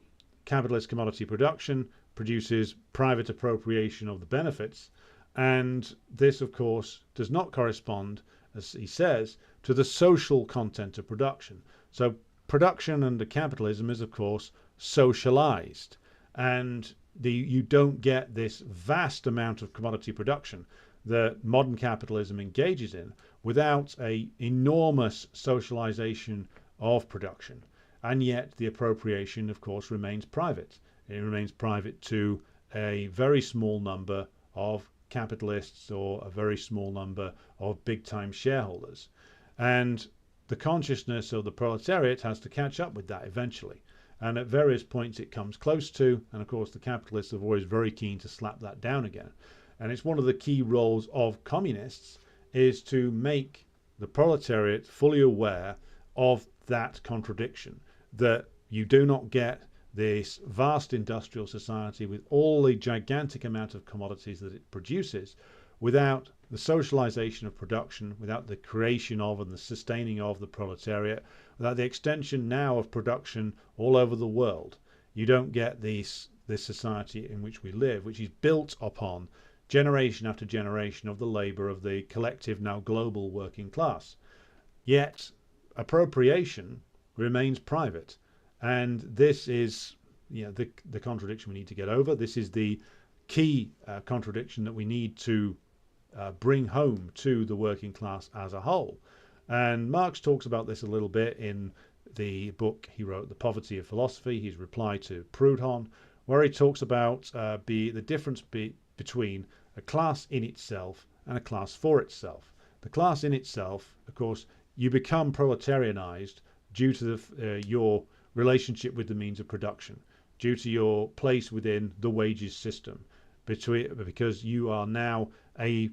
capitalist commodity production produces private appropriation of the benefits, and this, of course, does not correspond, as he says, to the social content of production. So production under capitalism is, of course, socialized, and you don't get this vast amount of commodity production that modern capitalism engages in without an enormous socialization of production. And yet the appropriation, of course, remains private. It remains private to a very small number of capitalists or a very small number of big-time shareholders. And the consciousness of the proletariat has to catch up with that eventually. And at various points it comes close to, and of course the capitalists are always very keen to slap that down again. And it's one of the key roles of communists is to make the proletariat fully aware of that contradiction, that you do not get this vast industrial society with all the gigantic amount of commodities that it produces without the socialization of production, without the creation of and the sustaining of the proletariat, without the extension now of production all over the world. You don't get this society in which we live, which is built upon generation after generation of the labor of the collective, now global working class. Yet appropriation remains private. And this is the contradiction we need to get over. This is the key contradiction that we need to bring home to the working class as a whole. And Marx talks about this a little bit in the book he wrote, The Poverty of Philosophy, his reply to Proudhon, where he talks about the difference between a class in itself and a class for itself. The class in itself, of course, you become proletarianized due to your relationship with the means of production, due to your place within the wages system, because you are now a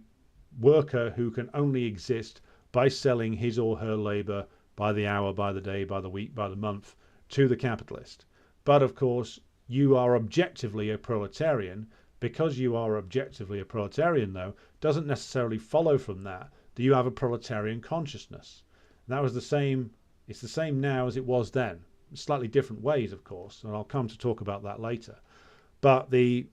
worker who can only exist by selling his or her labor by the hour, by the day, by the week, by the month to the capitalist. But of course, you are objectively a proletarian. Because you are objectively a proletarian, though, doesn't necessarily follow from that you have a proletarian consciousness. And that was the same, it's the same now as it was then. Slightly different ways, of course, and I'll come to talk about that later. But the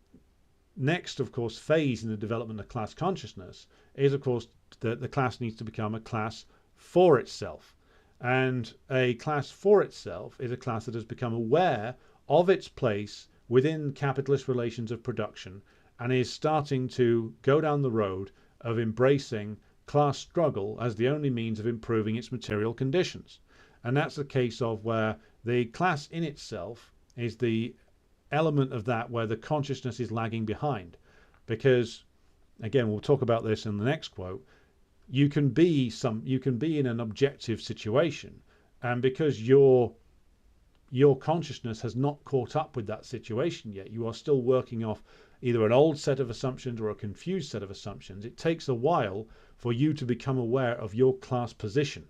next, of course, phase in the development of class consciousness is, of course, that the class needs to become a class for itself. And a class for itself is a class that has become aware of its place within capitalist relations of production and is starting to go down the road of embracing class struggle as the only means of improving its material conditions. And that's the case of where the class in itself is the element of that where the consciousness is lagging behind. Because, again, we'll talk about this in the next quote, you can be in an objective situation, and because your consciousness has not caught up with that situation yet, you are still working off either an old set of assumptions or a confused set of assumptions. It takes a while for you to become aware of your class position.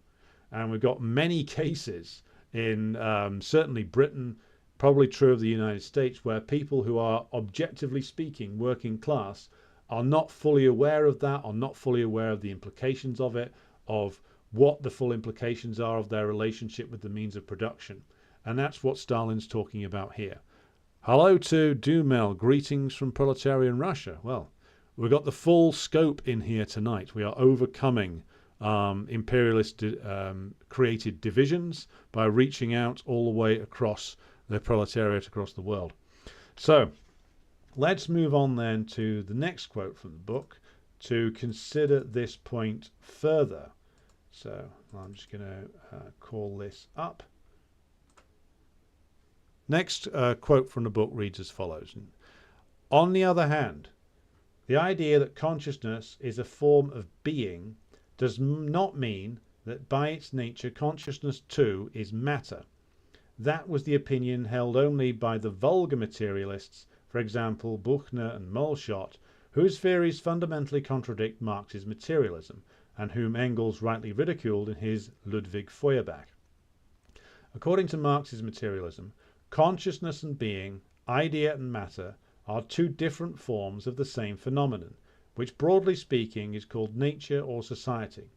And we've got many cases in certainly Britain, probably true of the United States, where people who are objectively speaking working class are not fully aware of that, are not fully aware of the implications of it, of what the full implications are of their relationship with the means of production. And that's what Stalin's talking about here. Hello to Dumel, greetings from proletarian Russia. Well, we've got the full scope in here tonight. We are overcoming imperialist created divisions by reaching out all the way across the proletariat across the world. So let's move on then to the next quote from the book to consider this point further. So I'm just going to call this up. Next quote from the book reads as follows. On the other hand, the idea that consciousness is a form of being does not mean that by its nature consciousness too is matter. That was the opinion held only by the vulgar materialists, for example Buchner and Moleschott, whose theories fundamentally contradict Marx's materialism, and whom Engels rightly ridiculed in his Ludwig Feuerbach. According to Marx's materialism, consciousness and being, idea and matter, are two different forms of the same phenomenon, which broadly speaking is called nature or society.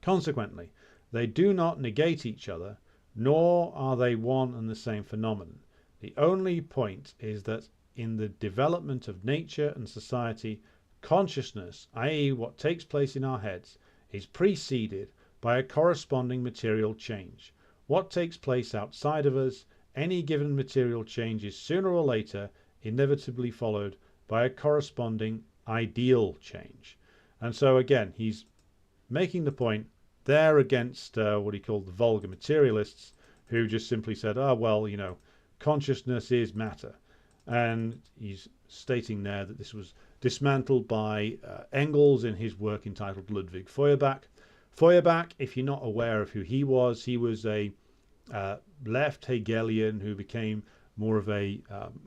Consequently, they do not negate each other, nor are they one and the same phenomenon. The only point is that in the development of nature and society, consciousness, i.e. what takes place in our heads, is preceded by a corresponding material change. What takes place outside of us, any given material change, is sooner or later inevitably followed by a corresponding ideal change. And so again, he's making the point there against what he called the vulgar materialists, who just simply said, oh, well, you know, consciousness is matter. And he's stating there that this was dismantled by Engels in his work entitled Ludwig Feuerbach. Feuerbach, if you're not aware of who he was a left Hegelian who became more of a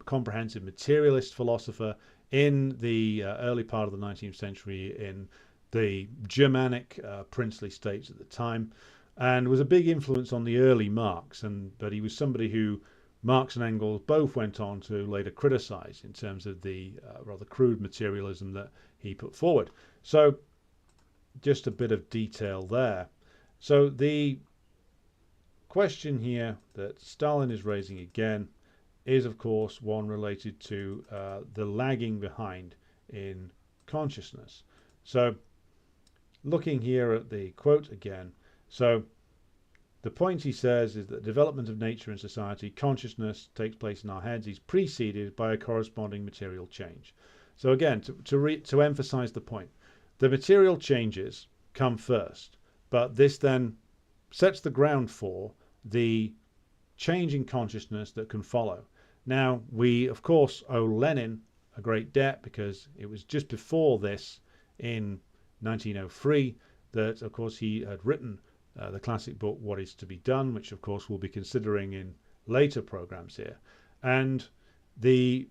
comprehensive materialist philosopher in the early part of the 19th century in the Germanic princely states at the time, and was a big influence on the early Marx. But he was somebody who Marx and Engels both went on to later criticize in terms of the rather crude materialism that he put forward. So just a bit of detail there. So the question here that Stalin is raising again is, of course, one related to the lagging behind in consciousness. So looking here at the quote again, so the point he says is that development of nature and society, consciousness takes place in our heads, is preceded by a corresponding material change. So again, to emphasize the point, the material changes come first, but this then sets the ground for the change in consciousness that can follow. Now, we, of course, owe Lenin a great debt, because it was just before this, in 1903, that, of course, he had written the classic book, What Is to Be Done, which, of course, we'll be considering in later programs here. And the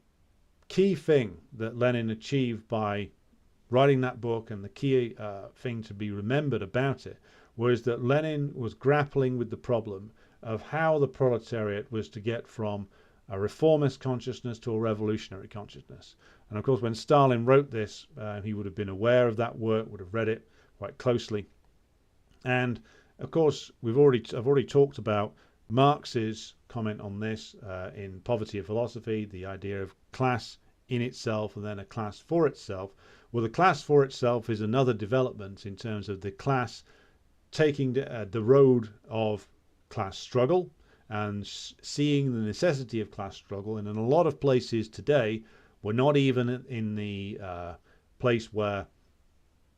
key thing that Lenin achieved by writing that book, and the key thing to be remembered about it, was that Lenin was grappling with the problem of how the proletariat was to get from a reformist consciousness to a revolutionary consciousness. And of course, when Stalin wrote this, he would have been aware of that work, would have read it quite closely. And of course, I've already talked about Marx's comment on this in Poverty of Philosophy, the idea of class in itself and then a class for itself. Well, the class for itself is another development in terms of the class taking the road of class struggle and seeing the necessity of class struggle. And in a lot of places today, we're not even in the place where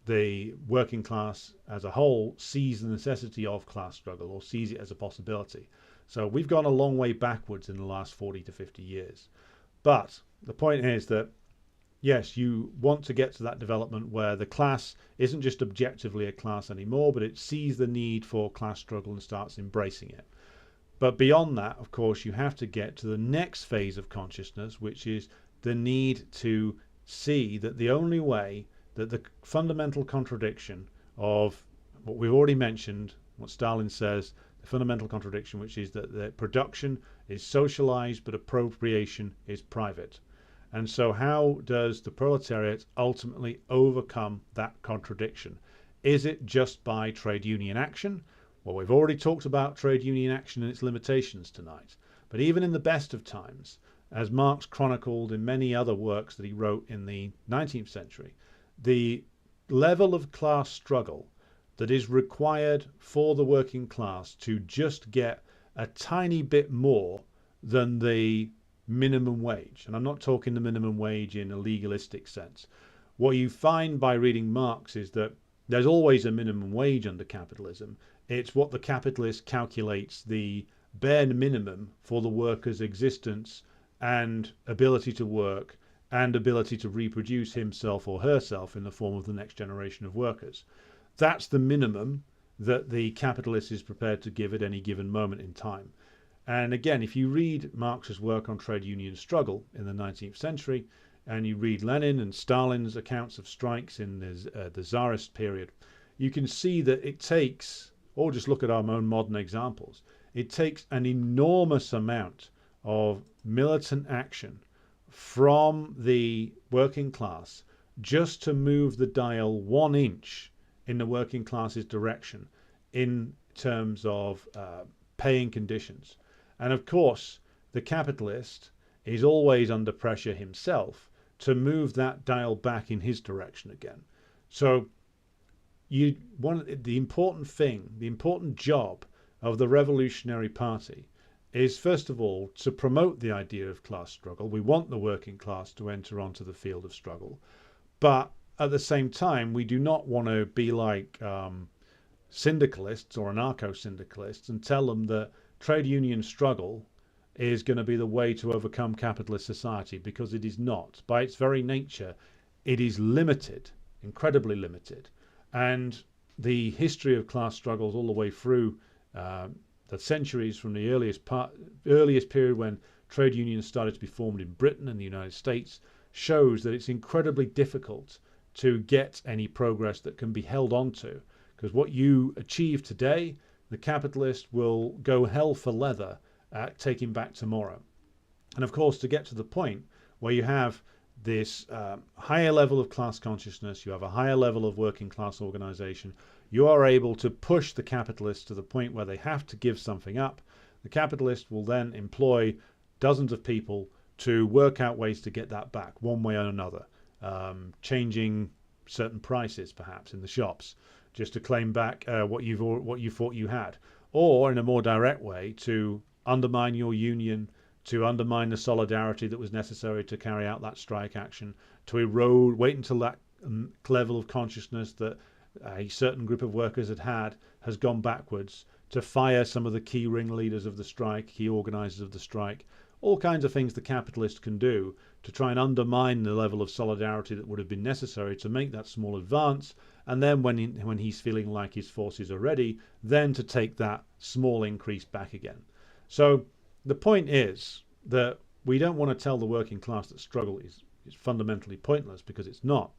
the working class as a whole sees the necessity of class struggle or sees it as a possibility. So we've gone a long way backwards in the last 40 to 50 years. But the point is that, yes, you want to get to that development where the class isn't just objectively a class anymore, but it sees the need for class struggle and starts embracing it. But beyond that, of course, you have to get to the next phase of consciousness, which is the need to see that the only way that the fundamental contradiction of what we've already mentioned, what Stalin says, fundamental contradiction, which is that the production is socialized but appropriation is private. And so how does the proletariat ultimately overcome that contradiction? Is it just by trade union action? Well, we've already talked about trade union action and its limitations tonight. But even in the best of times, as Marx chronicled in many other works that he wrote in the 19th century, the level of class struggle that is required for the working class to just get a tiny bit more than the minimum wage. And I'm not talking the minimum wage in a legalistic sense. What you find by reading Marx is that there's always a minimum wage under capitalism. It's what the capitalist calculates the bare minimum for the worker's existence and ability to work and ability to reproduce himself or herself in the form of the next generation of workers. That's the minimum that the capitalist is prepared to give at any given moment in time. And again, if you read Marx's work on trade union struggle in the 19th century, and you read Lenin and Stalin's accounts of strikes in the Tsarist period, you can see that it takes, or just look at our own modern examples, it takes an enormous amount of militant action from the working class just to move the dial 1 inch in the working class's direction in terms of paying conditions. And of course, the capitalist is always under pressure himself to move that dial back in his direction again. So the important job of the Revolutionary Party is, first of all, to promote the idea of class struggle. We want the working class to enter onto the field of struggle. But at the same time, we do not want to be like syndicalists or anarcho-syndicalists and tell them that trade union struggle is going to be the way to overcome capitalist society, because it is not. By its very nature, it is limited, incredibly limited. And the history of class struggles all the way through the centuries, from the earliest period when trade unions started to be formed in Britain and the United States, shows that it's incredibly difficult to get any progress that can be held on to. Because what you achieve today, the capitalist will go hell for leather at taking back tomorrow. And of course, to get to the point where you have this higher level of class consciousness, you have a higher level of working class organization, you are able to push the capitalists to the point where they have to give something up. The capitalist will then employ dozens of people to work out ways to get that back one way or another, changing certain prices perhaps in the shops just to claim back what you thought you had, or in a more direct way to undermine your union, to undermine the solidarity that was necessary to carry out that strike action, to erode, wait until that level of consciousness that a certain group of workers had has gone backwards, to fire some of the key ringleaders of the strike, key organizers of the strike. All kinds of things the capitalist can do to try and undermine the level of solidarity that would have been necessary to make that small advance, and then when he's feeling like his forces are ready, then to take that small increase back again. So the point is that we don't want to tell the working class that struggle is fundamentally pointless, because it's not.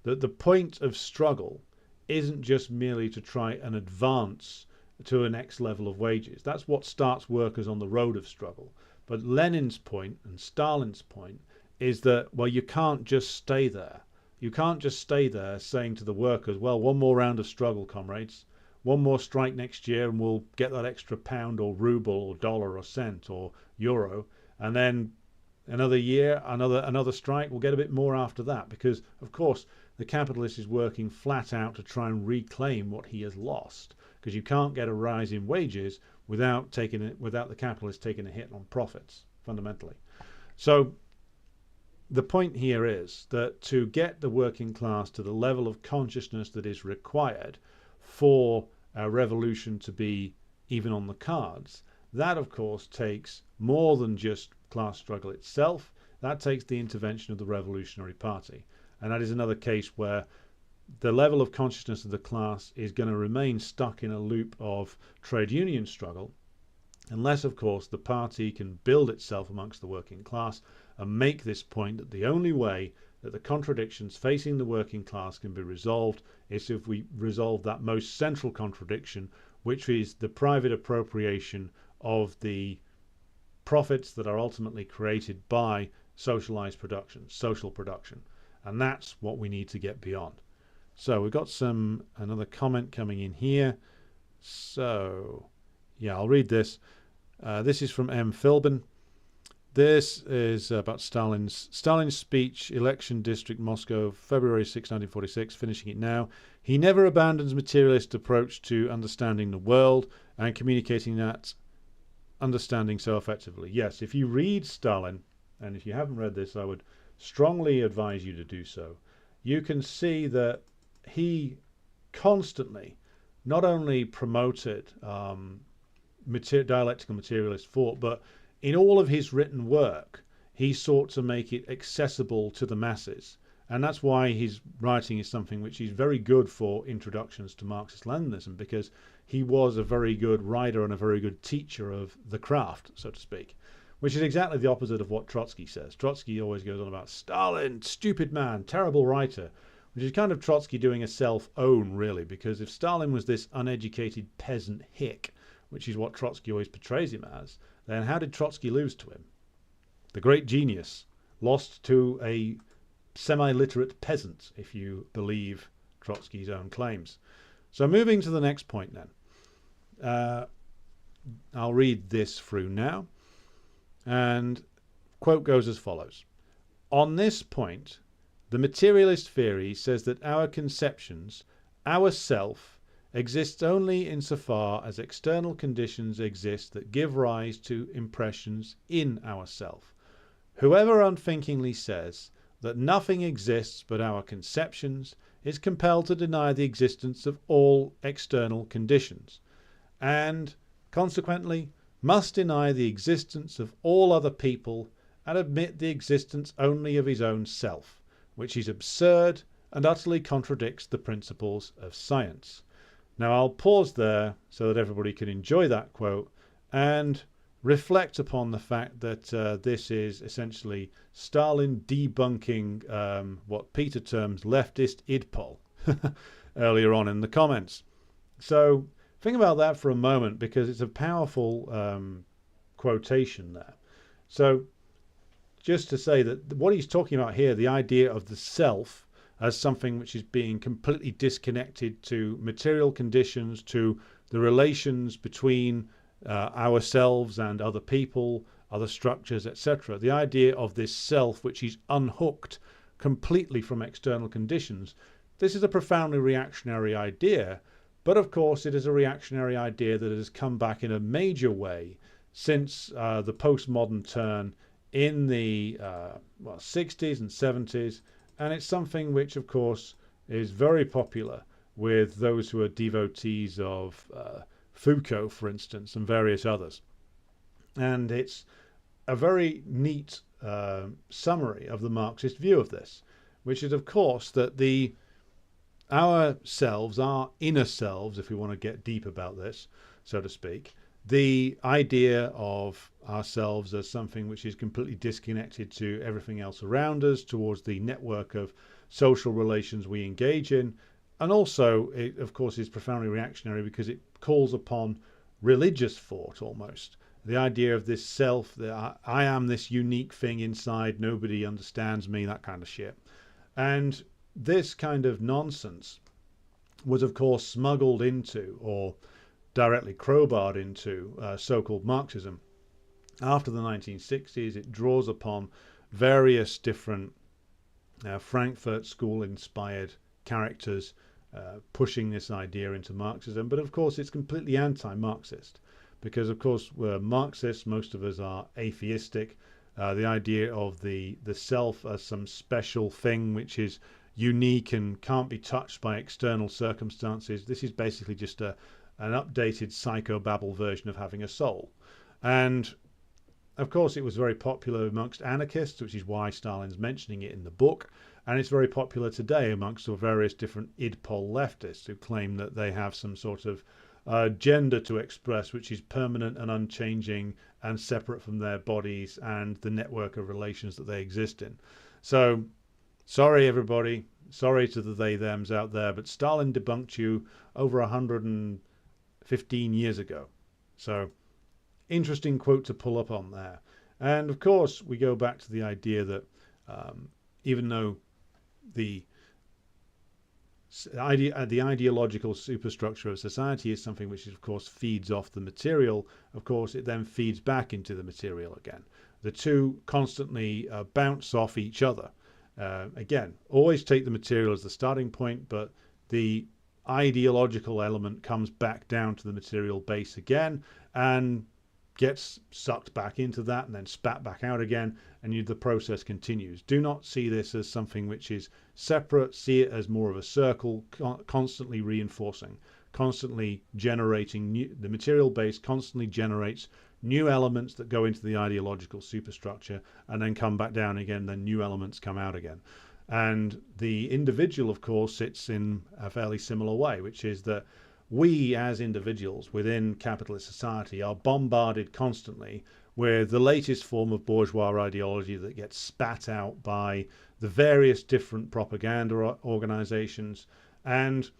That the point of struggle isn't just merely to try and advance to a next level of wages. That's what starts workers on the road of struggle. But Lenin's point and Stalin's point is that, well, you can't just stay there. You can't just stay there saying to the workers, well, one more round of struggle, comrades. One more strike next year and we'll get that extra pound or ruble or dollar or cent or euro. And then another year, another strike, we'll get a bit more after that. Because, of course, the capitalist is working flat out to try and reclaim what he has lost. Because you can't get a rise in wages without the capitalist taking a hit on profits, fundamentally. So the point here is that to get the working class to the level of consciousness that is required for a revolution to be even on the cards, that of course takes more than just class struggle itself. That takes the intervention of the Revolutionary Party. And that is another case where the level of consciousness of the class is going to remain stuck in a loop of trade union struggle, unless of course the party can build itself amongst the working class and make this point that the only way that the contradictions facing the working class can be resolved is if we resolve that most central contradiction, which is the private appropriation of the profits that are ultimately created by socialized production, social production. And that's what we need to get beyond. So we've got another comment coming in here. So yeah, I'll read this. This is from M. Philbin. This is about Stalin's speech, Election District, Moscow, February 6, 1946, finishing it now. He never abandons materialist approach to understanding the world and communicating that understanding so effectively. Yes, if you read Stalin, and if you haven't read this, I would strongly advise you to do so. You can see that he constantly not only promoted dialectical materialist thought, but in all of his written work, he sought to make it accessible to the masses. And that's why his writing is something which is very good for introductions to Marxist-Leninism, because he was a very good writer and a very good teacher of the craft, so to speak, which is exactly the opposite of what Trotsky says. Trotsky always goes on about Stalin, stupid man, terrible writer, which is kind of Trotsky doing a self-own, really, because if Stalin was this uneducated peasant hick, which is what Trotsky always portrays him as, then how did Trotsky lose to him? The great genius lost to a semi-literate peasant, if you believe Trotsky's own claims. So moving to the next point then. I'll read this through now. And quote goes as follows. On this point, the materialist theory says that our conceptions, our self, exists only insofar as external conditions exist that give rise to impressions in ourself. Whoever unthinkingly says that nothing exists but our conceptions is compelled to deny the existence of all external conditions, and consequently must deny the existence of all other people and admit the existence only of his own self, which is absurd and utterly contradicts the principles of science. Now I'll pause there so that everybody can enjoy that quote and reflect upon the fact that this is essentially Stalin debunking what Peter terms leftist idpol earlier on in the comments. So think about that for a moment, because it's a powerful quotation there. So just to say that what he's talking about here, the idea of the self as something which is being completely disconnected to material conditions, to the relations between ourselves and other people, other structures, etc. The idea of this self which is unhooked completely from external conditions. This is a profoundly reactionary idea, but of course it is a reactionary idea that has come back in a major way since the postmodern turn in the 60s and 70s. And it's something which, of course, is very popular with those who are devotees of Foucault, for instance, and various others. And it's a very neat summary of the Marxist view of this, which is, of course, that our selves, our inner selves, if we want to get deep about this, so to speak, the idea of ourselves as something which is completely disconnected to everything else around us, towards the network of social relations we engage in. And also, it, of course, is profoundly reactionary because it calls upon religious thought almost. The idea of this self, that I am this unique thing inside, nobody understands me, that kind of shit. And this kind of nonsense was, of course, smuggled into, or directly crowbarred into, so-called Marxism. After the 1960s, it draws upon various different Frankfurt School-inspired characters pushing this idea into Marxism. But of course, it's completely anti-Marxist because, of course, we're Marxists. Most of us are atheistic. The idea of the self as some special thing which is unique and can't be touched by external circumstances. This is basically just an updated psychobabble version of having a soul. And of course, it was very popular amongst anarchists, which is why Stalin's mentioning it in the book. And it's very popular today amongst the various different idpol leftists who claim that they have some sort of gender to express, which is permanent and unchanging and separate from their bodies and the network of relations that they exist in. So, sorry everybody, sorry to the they-thems out there, but Stalin debunked you over 150 15 years ago. So interesting quote to pull up on there. And of course, we go back to the idea that even though the ideological superstructure of society is something which, of course, feeds off the material, of course, it then feeds back into the material again. The two constantly bounce off each other. Again, always take the material as the starting point, but the ideological element comes back down to the material base again and gets sucked back into that and then spat back out again, and the process continues. Do not see this as something which is separate. See it as more of a circle, constantly reinforcing, constantly generating the material base constantly generates new elements that go into the ideological superstructure and then come back down again, then new elements come out again. And the individual, of course, sits in a fairly similar way, which is that we as individuals within capitalist society are bombarded constantly with the latest form of bourgeois ideology that gets spat out by the various different propaganda organizations. And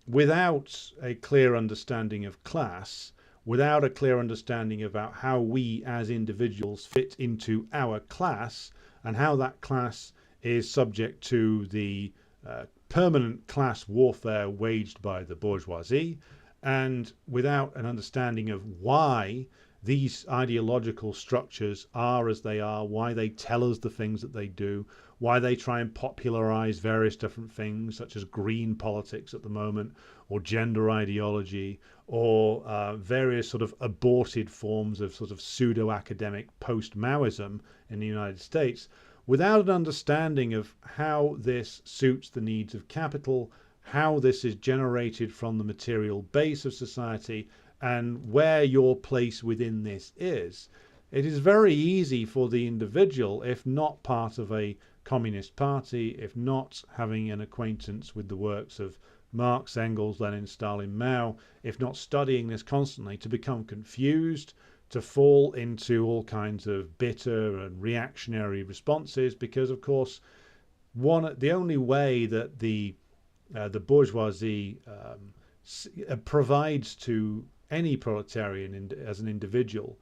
without a clear understanding of class, without a clear understanding about how we as individuals fit into our class and how that class is subject to the permanent class warfare waged by the bourgeoisie, and without an understanding of why these ideological structures are as they are, why they tell us the things that they do, why they try and popularize various different things such as green politics at the moment, or gender ideology, or various sort of aborted forms of sort of pseudo-academic post-Maoism in the United States. Without an understanding of how this suits the needs of capital, how this is generated from the material base of society, and where your place within this is, it is very easy for the individual, if not part of a communist party, if not having an acquaintance with the works of Marx, Engels, Lenin, Stalin, Mao, if not studying this constantly, to become confused, to fall into all kinds of bitter and reactionary responses, because of course the only way that the bourgeoisie provides to any proletarian as an individual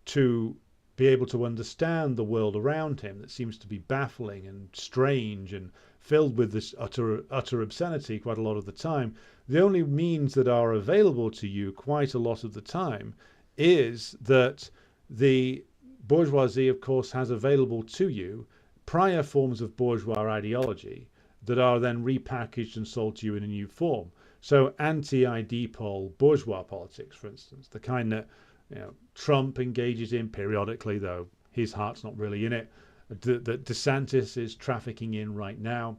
to be able to understand the world around him that seems to be baffling and strange and filled with this utter obscenity quite a lot of the time, the only means that are available to you quite a lot of the time is that the bourgeoisie, of course, has available to you prior forms of bourgeois ideology that are then repackaged and sold to you in a new form. So anti-idepol bourgeois politics, for instance, the kind that Trump engages in periodically, though his heart's not really in it, that DeSantis is trafficking in right now.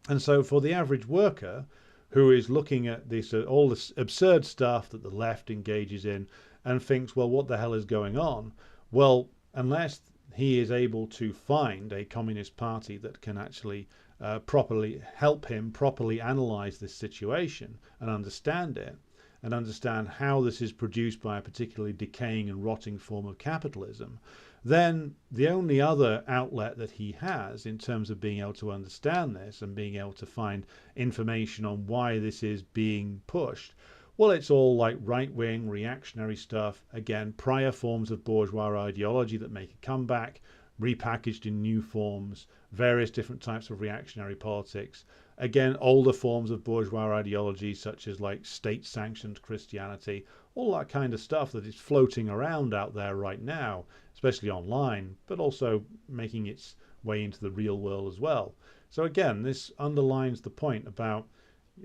And so for the average worker who is looking at this all this absurd stuff that the left engages in and thinks, well, what the hell is going on? Well, unless he is able to find a communist party that can actually properly help him properly analyze this situation and understand it, and understand how this is produced by a particularly decaying and rotting form of capitalism, then the only other outlet that he has in terms of being able to understand this and being able to find information on why this is being pushed, well, it's all like right-wing reactionary stuff, again, prior forms of bourgeois ideology that make a comeback, repackaged in new forms, various different types of reactionary politics, again, older forms of bourgeois ideology such as like state-sanctioned Christianity, all that kind of stuff that is floating around out there right now, especially online, but also making its way into the real world as well. So again, this underlines the point about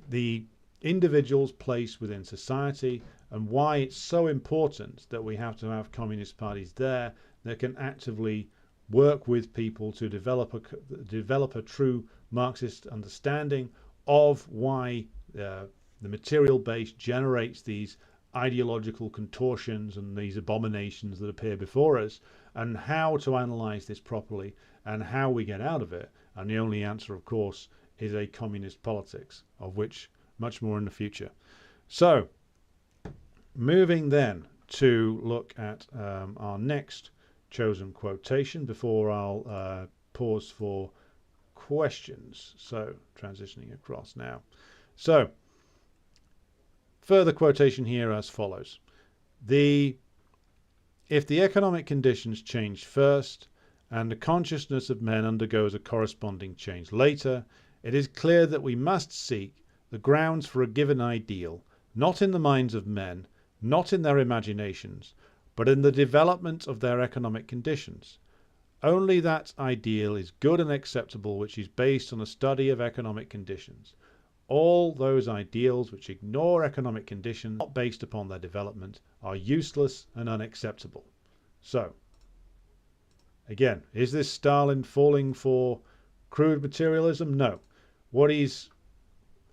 the individual's place within society and why it's so important that we have to have communist parties there that can actively work with people to develop a true Marxist understanding of why the material base generates these ideological contortions and these abominations that appear before us, and how to analyze this properly and how we get out of it. And the only answer, of course, is a communist politics, of which much more in the future. So, moving then to look at our next chosen quotation before I'll pause for questions. So, transitioning across now. So, further quotation here as follows. If the economic conditions change first and the consciousness of men undergoes a corresponding change later, it is clear that we must seek the grounds for a given ideal, not in the minds of men, not in their imaginations, but in the development of their economic conditions. Only that ideal is good and acceptable which is based on a study of economic conditions. All those ideals which ignore economic conditions not based upon their development are useless and unacceptable. So, again, is this Stalin falling for crude materialism? No. What he's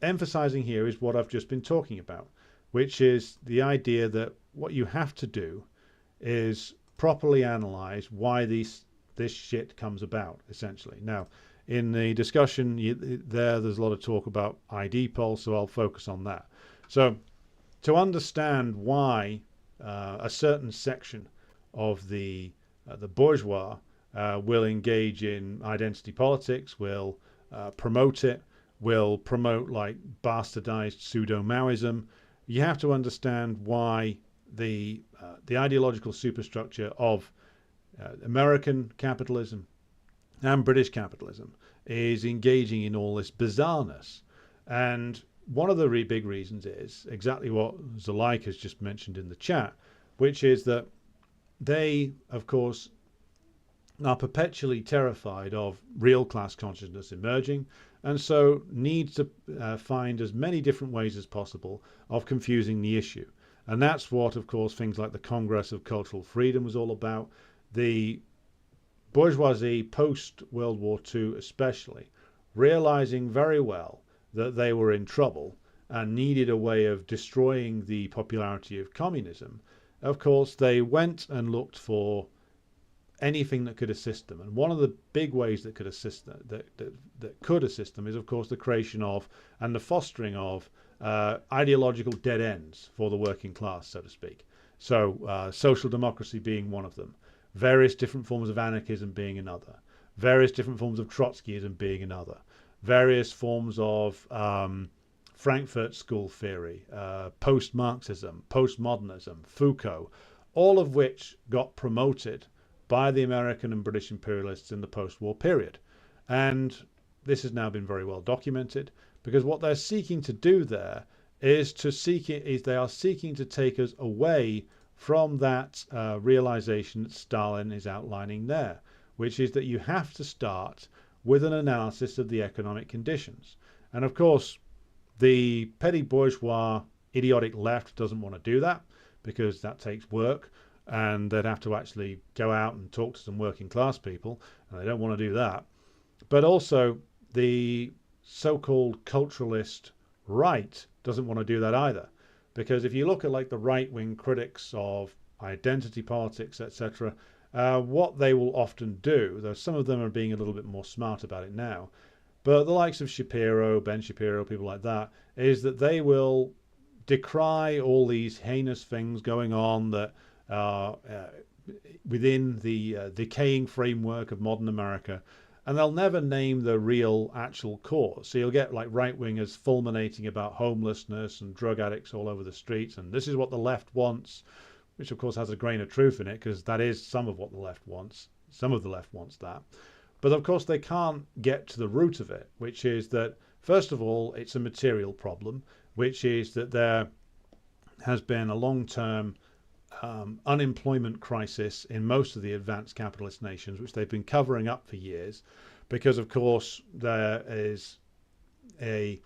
emphasizing here is what I've just been talking about, which is the idea that what you have to do is properly analyze why this shit comes about, essentially. Now, in the discussion there's a lot of talk about ID polls, so I'll focus on that. So, to understand why a certain section of the bourgeois will engage in identity politics, will promote it, will promote like bastardized pseudo-Maoism, you have to understand why the ideological superstructure of American capitalism and British capitalism is engaging in all this bizarreness. And one of the big reasons is exactly what Zuleika has just mentioned in the chat, which is that they, of course, are perpetually terrified of real class consciousness emerging, and so need to find as many different ways as possible of confusing the issue. And that's what, of course, things like the Congress of Cultural Freedom was all about. The bourgeoisie post-World War II especially, realizing very well that they were in trouble and needed a way of destroying the popularity of communism, of course, they went and looked for anything that could assist them. And one of the big ways that could assist them, that could assist them is, of course, the creation of and the fostering of ideological dead ends for the working class, so to speak. So social democracy being one of them, various different forms of anarchism being another, various different forms of Trotskyism being another, various forms of Frankfurt School theory, post-Marxism, postmodernism, Foucault, all of which got promoted by the American and British imperialists in the post-war period. And this has now been very well documented, because what they're seeking to do there is they are seeking to take us away from that realization that Stalin is outlining there, which is that you have to start with an analysis of the economic conditions. And of course, the petty bourgeois idiotic left doesn't want to do that, because that takes work, and they'd have to actually go out and talk to some working class people, and they don't want to do that. But also, the so-called culturalist right doesn't want to do that either, because if you look at like the right-wing critics of identity politics, etc., what they will often do, though some of them are being a little bit more smart about it now, but the likes of Shapiro, Ben Shapiro, people like that, is that they will decry all these heinous things going on that are within the decaying framework of modern America, and they'll never name the real actual cause. So you'll get like right-wingers fulminating about homelessness and drug addicts all over the streets, and this is what the left wants, which of course has a grain of truth in it, because that is some of what the left wants. Some of the left wants that. But of course they can't get to the root of it, which is that, first of all, it's a material problem, which is that there has been a long-term unemployment crisis in most of the advanced capitalist nations, which they've been covering up for years, because of course there is a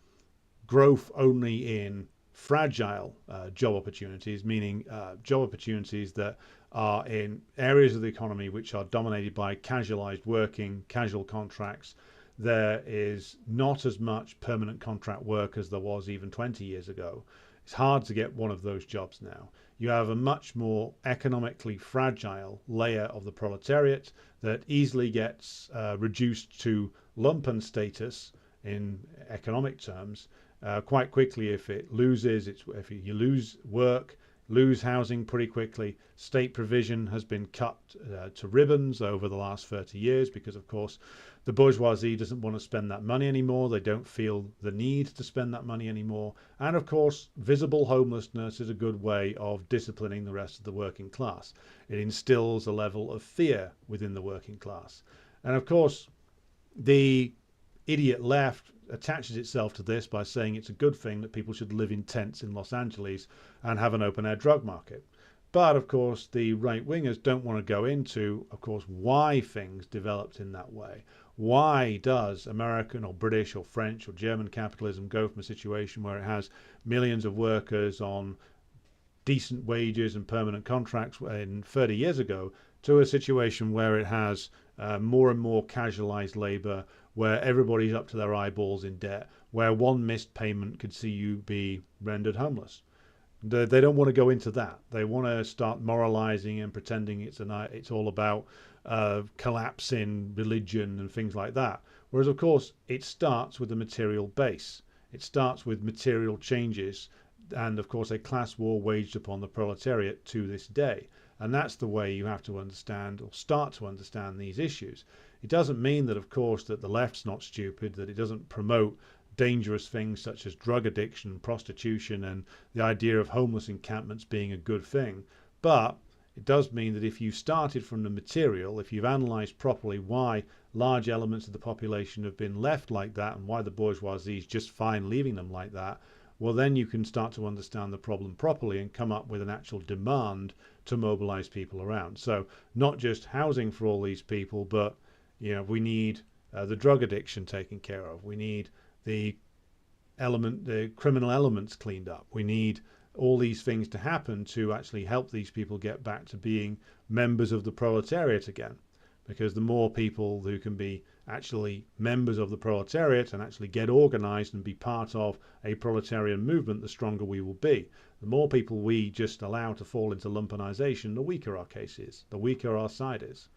growth only in fragile job opportunities, meaning job opportunities that are in areas of the economy which are dominated by casualized working, casual contracts. There is not as much permanent contract work as there was even 20 years ago. It's hard to get one of those jobs now. You have a much more economically fragile layer of the proletariat that easily gets reduced to lumpen status in economic terms quite quickly if it loses if you lose work, lose housing pretty quickly. State provision has been cut to ribbons over the last 30 years because, of course, the bourgeoisie doesn't want to spend that money anymore. They don't feel the need to spend that money anymore. And, of course, visible homelessness is a good way of disciplining the rest of the working class. It instills a level of fear within the working class. And, of course, the idiot left attaches itself to this by saying it's a good thing that people should live in tents in Los Angeles and have an open-air drug market. But, of course, the right-wingers don't want to go into, of course, why things developed in that way. Why does American or British or French or German capitalism go from a situation where it has millions of workers on decent wages and permanent contracts in 30 years ago to a situation where it has more and more casualized labor, where everybody's up to their eyeballs in debt, where one missed payment could see you be rendered homeless? They don't want to go into that. They want to start moralizing and pretending it's all about collapsing religion and things like that. Whereas, of course, it starts with a material base. It starts with material changes and, of course, a class war waged upon the proletariat to this day. And that's the way you have to understand or start to understand these issues. It doesn't mean that, of course, that the left's not stupid, that it doesn't promote dangerous things such as drug addiction, prostitution, and the idea of homeless encampments being a good thing. But it does mean that if you started from the material, if you've analysed properly why large elements of the population have been left like that and why the bourgeoisie is just fine leaving them like that, well, then you can start to understand the problem properly and come up with an actual demand to mobilise people around. So not just housing for all these people, but we need the drug addiction taken care of. We need the criminal elements cleaned up. We need all these things to happen to actually help these people get back to being members of the proletariat again. Because the more people who can be actually members of the proletariat and actually get organized and be part of a proletarian movement, the stronger we will be. The more people we just allow to fall into lumpenization, the weaker our case is, the weaker our side is.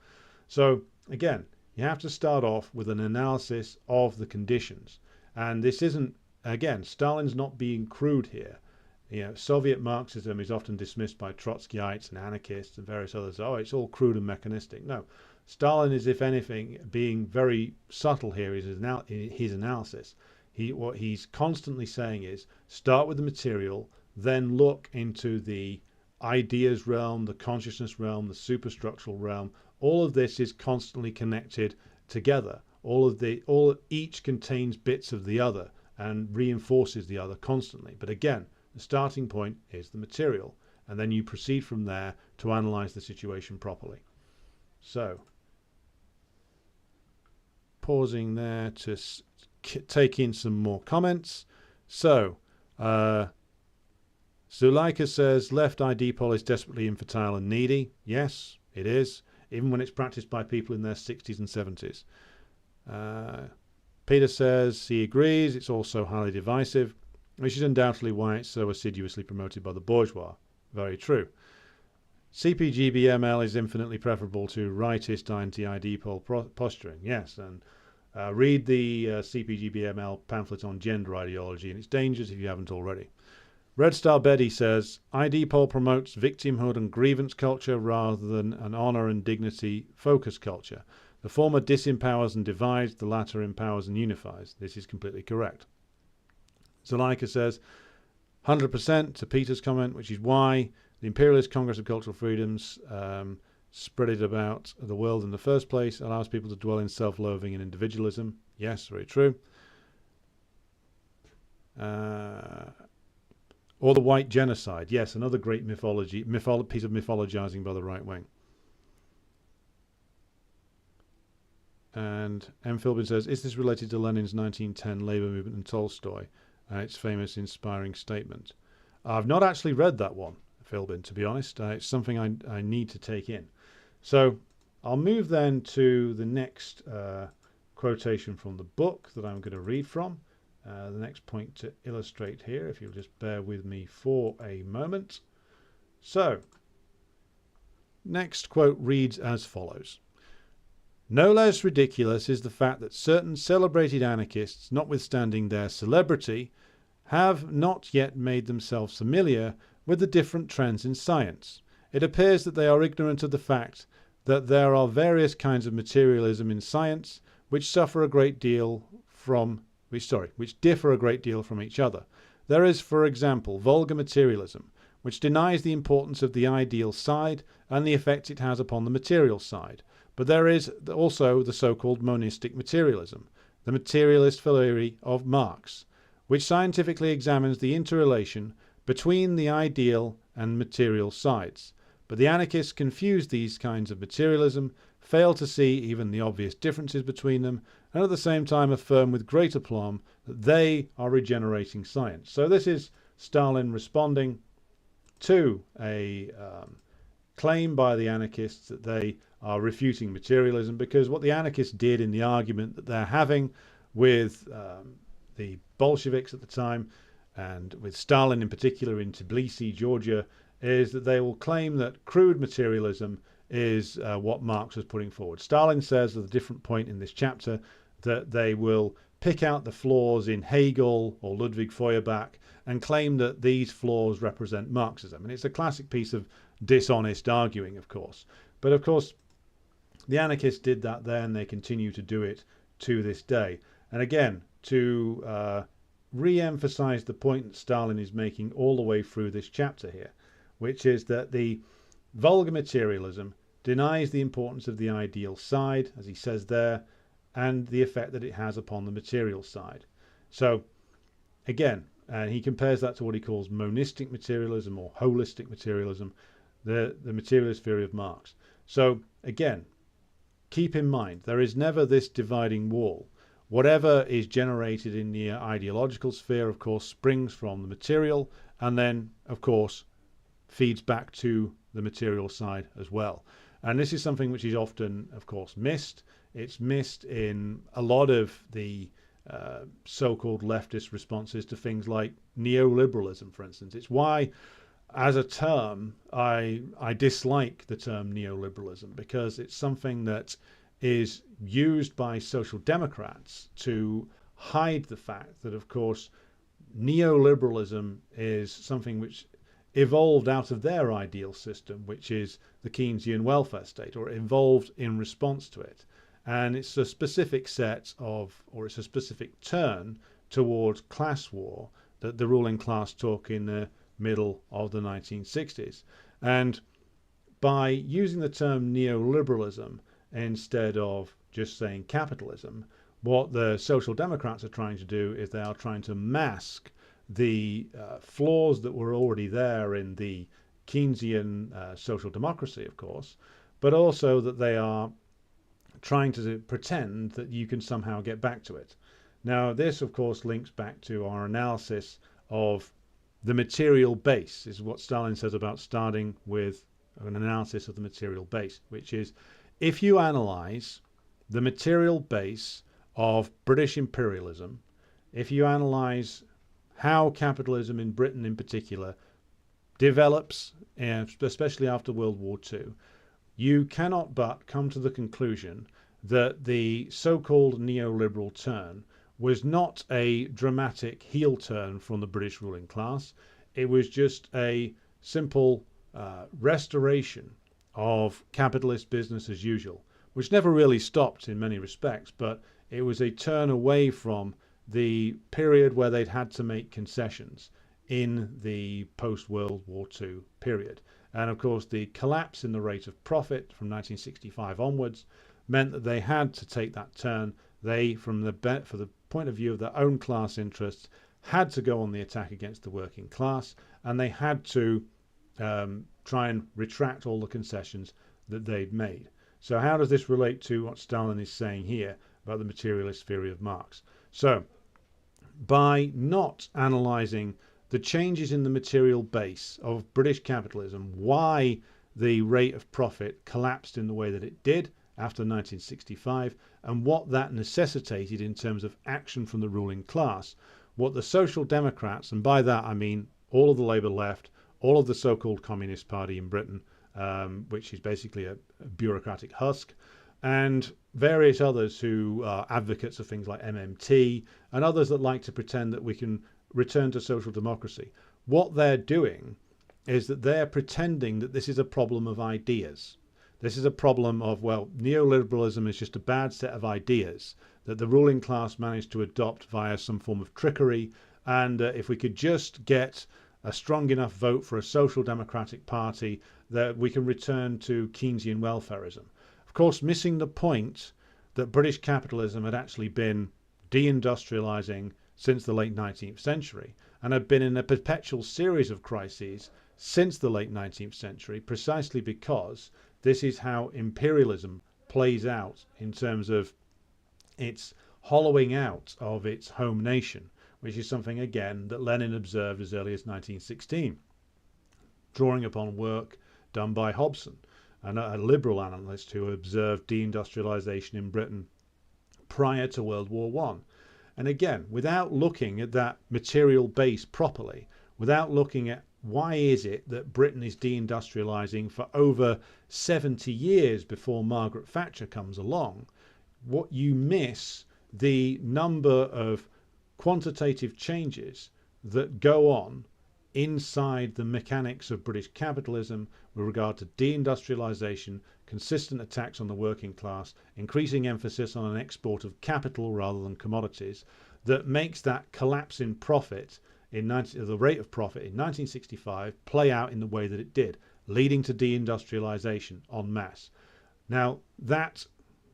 So again, you have to start off with an analysis of the conditions. And this isn't, again, Stalin's not being crude here. Soviet Marxism is often dismissed by Trotskyites and anarchists and various others. Oh, it's all crude and mechanistic. No, Stalin is, if anything, being very subtle here in his analysis. What he's constantly saying is, start with the material, then look into the ideas realm, the consciousness realm, the superstructural realm. All of this is constantly connected together. Each contains bits of the other and reinforces the other constantly. But again, the starting point is the material, and then you proceed from there to analyze the situation properly. So, pausing there to take in some more comments. So, Zuleika says, left ID pol is desperately infertile and needy. Yes, it is, even when it's practiced by people in their 60s and 70s. Peter says he agrees, it's also highly divisive, which is undoubtedly why it's so assiduously promoted by the bourgeois. Very true. CPGBML is infinitely preferable to rightist anti-ID pol posturing. Yes, and read the CPGBML pamphlet on gender ideology, and it's dangerous if you haven't already. Red Star Betty says, ID pol promotes victimhood and grievance culture rather than an honour and dignity focused culture. The former disempowers and divides, the latter empowers and unifies. This is completely correct. Zuleika says, 100% to Peter's comment, which is why the Imperialist Congress of Cultural Freedoms spread it about the world in the first place, allows people to dwell in self-loathing and individualism. Yes, very true. Or the white genocide. Yes, another great piece of mythologizing by the right wing. And M. Philbin says, is this related to Lenin's 1910 labor movement and Tolstoy and its famous inspiring statement? I've not actually read that one, Philbin, to be honest. It's something I need to take in. So I'll move then to the next quotation from the book that I'm going to read from. The next point to illustrate here, if you'll just bear with me for a moment. So, next quote reads as follows. No less ridiculous is the fact that certain celebrated anarchists, notwithstanding their celebrity, have not yet made themselves familiar with the different trends in science. It appears that they are ignorant of the fact that there are various kinds of materialism in science which differ a great deal from each other. There is, for example, vulgar materialism, which denies the importance of the ideal side and the effect it has upon the material side. But there is also the so-called monistic materialism, the materialist theory of Marx, which scientifically examines the interrelation between the ideal and material sides. But the anarchists confuse these kinds of materialism, fail to see even the obvious differences between them, and at the same time affirm with great aplomb that they are regenerating science. So this is Stalin responding to a claim by the anarchists that they are refuting materialism, because what the anarchists did in the argument that they're having with the Bolsheviks at the time, and with Stalin in particular in Tbilisi, Georgia, is that they will claim that crude materialism is what Marx was putting forward. Stalin says at a different point in this chapter that they will pick out the flaws in Hegel or Ludwig Feuerbach and claim that these flaws represent Marxism. And it's a classic piece of dishonest arguing, of course. But of course, the anarchists did that then, and they continue to do it to this day. And again, to re-emphasize the point that Stalin is making all the way through this chapter here, which is that the vulgar materialism denies the importance of the ideal side, as he says there, and the effect that it has upon the material side. So again, and he compares that to what he calls monistic materialism or holistic materialism, the materialist theory of Marx. So again, keep in mind, there is never this dividing wall. Whatever is generated in the ideological sphere, of course, springs from the material, and then, of course, feeds back to the material side as well. And this is something which is often, of course, missed. It's missed in a lot of the so-called leftist responses to things like neoliberalism, for instance. It's why, as a term, I dislike the term neoliberalism, because it's something that is used by social democrats to hide the fact that, of course, neoliberalism is something which evolved out of their ideal system, which is the Keynesian welfare state, or evolved in response to it. And it's a specific set of, or it's a specific turn towards class war that the ruling class took in the middle of the 1960s. And by using the term neoliberalism instead of just saying capitalism, what the social democrats are trying to do is they are trying to mask the flaws that were already there in the Keynesian social democracy, of course, but also that they are trying to pretend that you can somehow get back to it. Now, this, of course, links back to our analysis of the material base, is what Stalin says about starting with an analysis of the material base, which is if you analyze the material base of British imperialism, if you analyze how capitalism in Britain in particular develops, especially after World War II, you cannot but come to the conclusion that the so-called neoliberal turn was not a dramatic heel turn from the British ruling class. It was just a simple restoration of capitalist business as usual, which never really stopped in many respects, but it was a turn away from the period where they'd had to make concessions in the post-World War II period. And of course, the collapse in the rate of profit from 1965 onwards meant that they had to take that turn. They, for the point of view of their own class interests, had to go on the attack against the working class, and they had to try and retract all the concessions that they'd made. So how does this relate to what Stalin is saying here about the materialist theory of Marx? So by not analysing the changes in the material base of British capitalism, why the rate of profit collapsed in the way that it did after 1965, and what that necessitated in terms of action from the ruling class, what the social democrats, and by that I mean all of the Labour left, all of the so-called Communist Party in Britain, which is basically a bureaucratic husk, and various others who are advocates of things like MMT, and others that like to pretend that we can return to social democracy. What they're doing is that they're pretending that this is a problem of ideas. This is a problem of, well, neoliberalism is just a bad set of ideas that the ruling class managed to adopt via some form of trickery, and if we could just get a strong enough vote for a social democratic party, that we can return to Keynesian welfarism. Of course, missing the point that British capitalism had actually been deindustrializing since the late 19th century and had been in a perpetual series of crises since the late 19th century, precisely because this is how imperialism plays out in terms of its hollowing out of its home nation, which is something, again, that Lenin observed as early as 1916, drawing upon work done by Hobson, a liberal analyst who observed deindustrialization in Britain prior to World War I. And again, without looking at that material base properly, without looking at why is it that Britain is deindustrializing for over 70 years before Margaret Thatcher comes along, what you miss the number of quantitative changes that go on inside the mechanics of British capitalism with regard to deindustrialization, consistent attacks on the working class, increasing emphasis on an export of capital rather than commodities, that makes that collapse in profit, the rate of profit in 1965 play out in the way that it did, leading to deindustrialization en masse. Now, that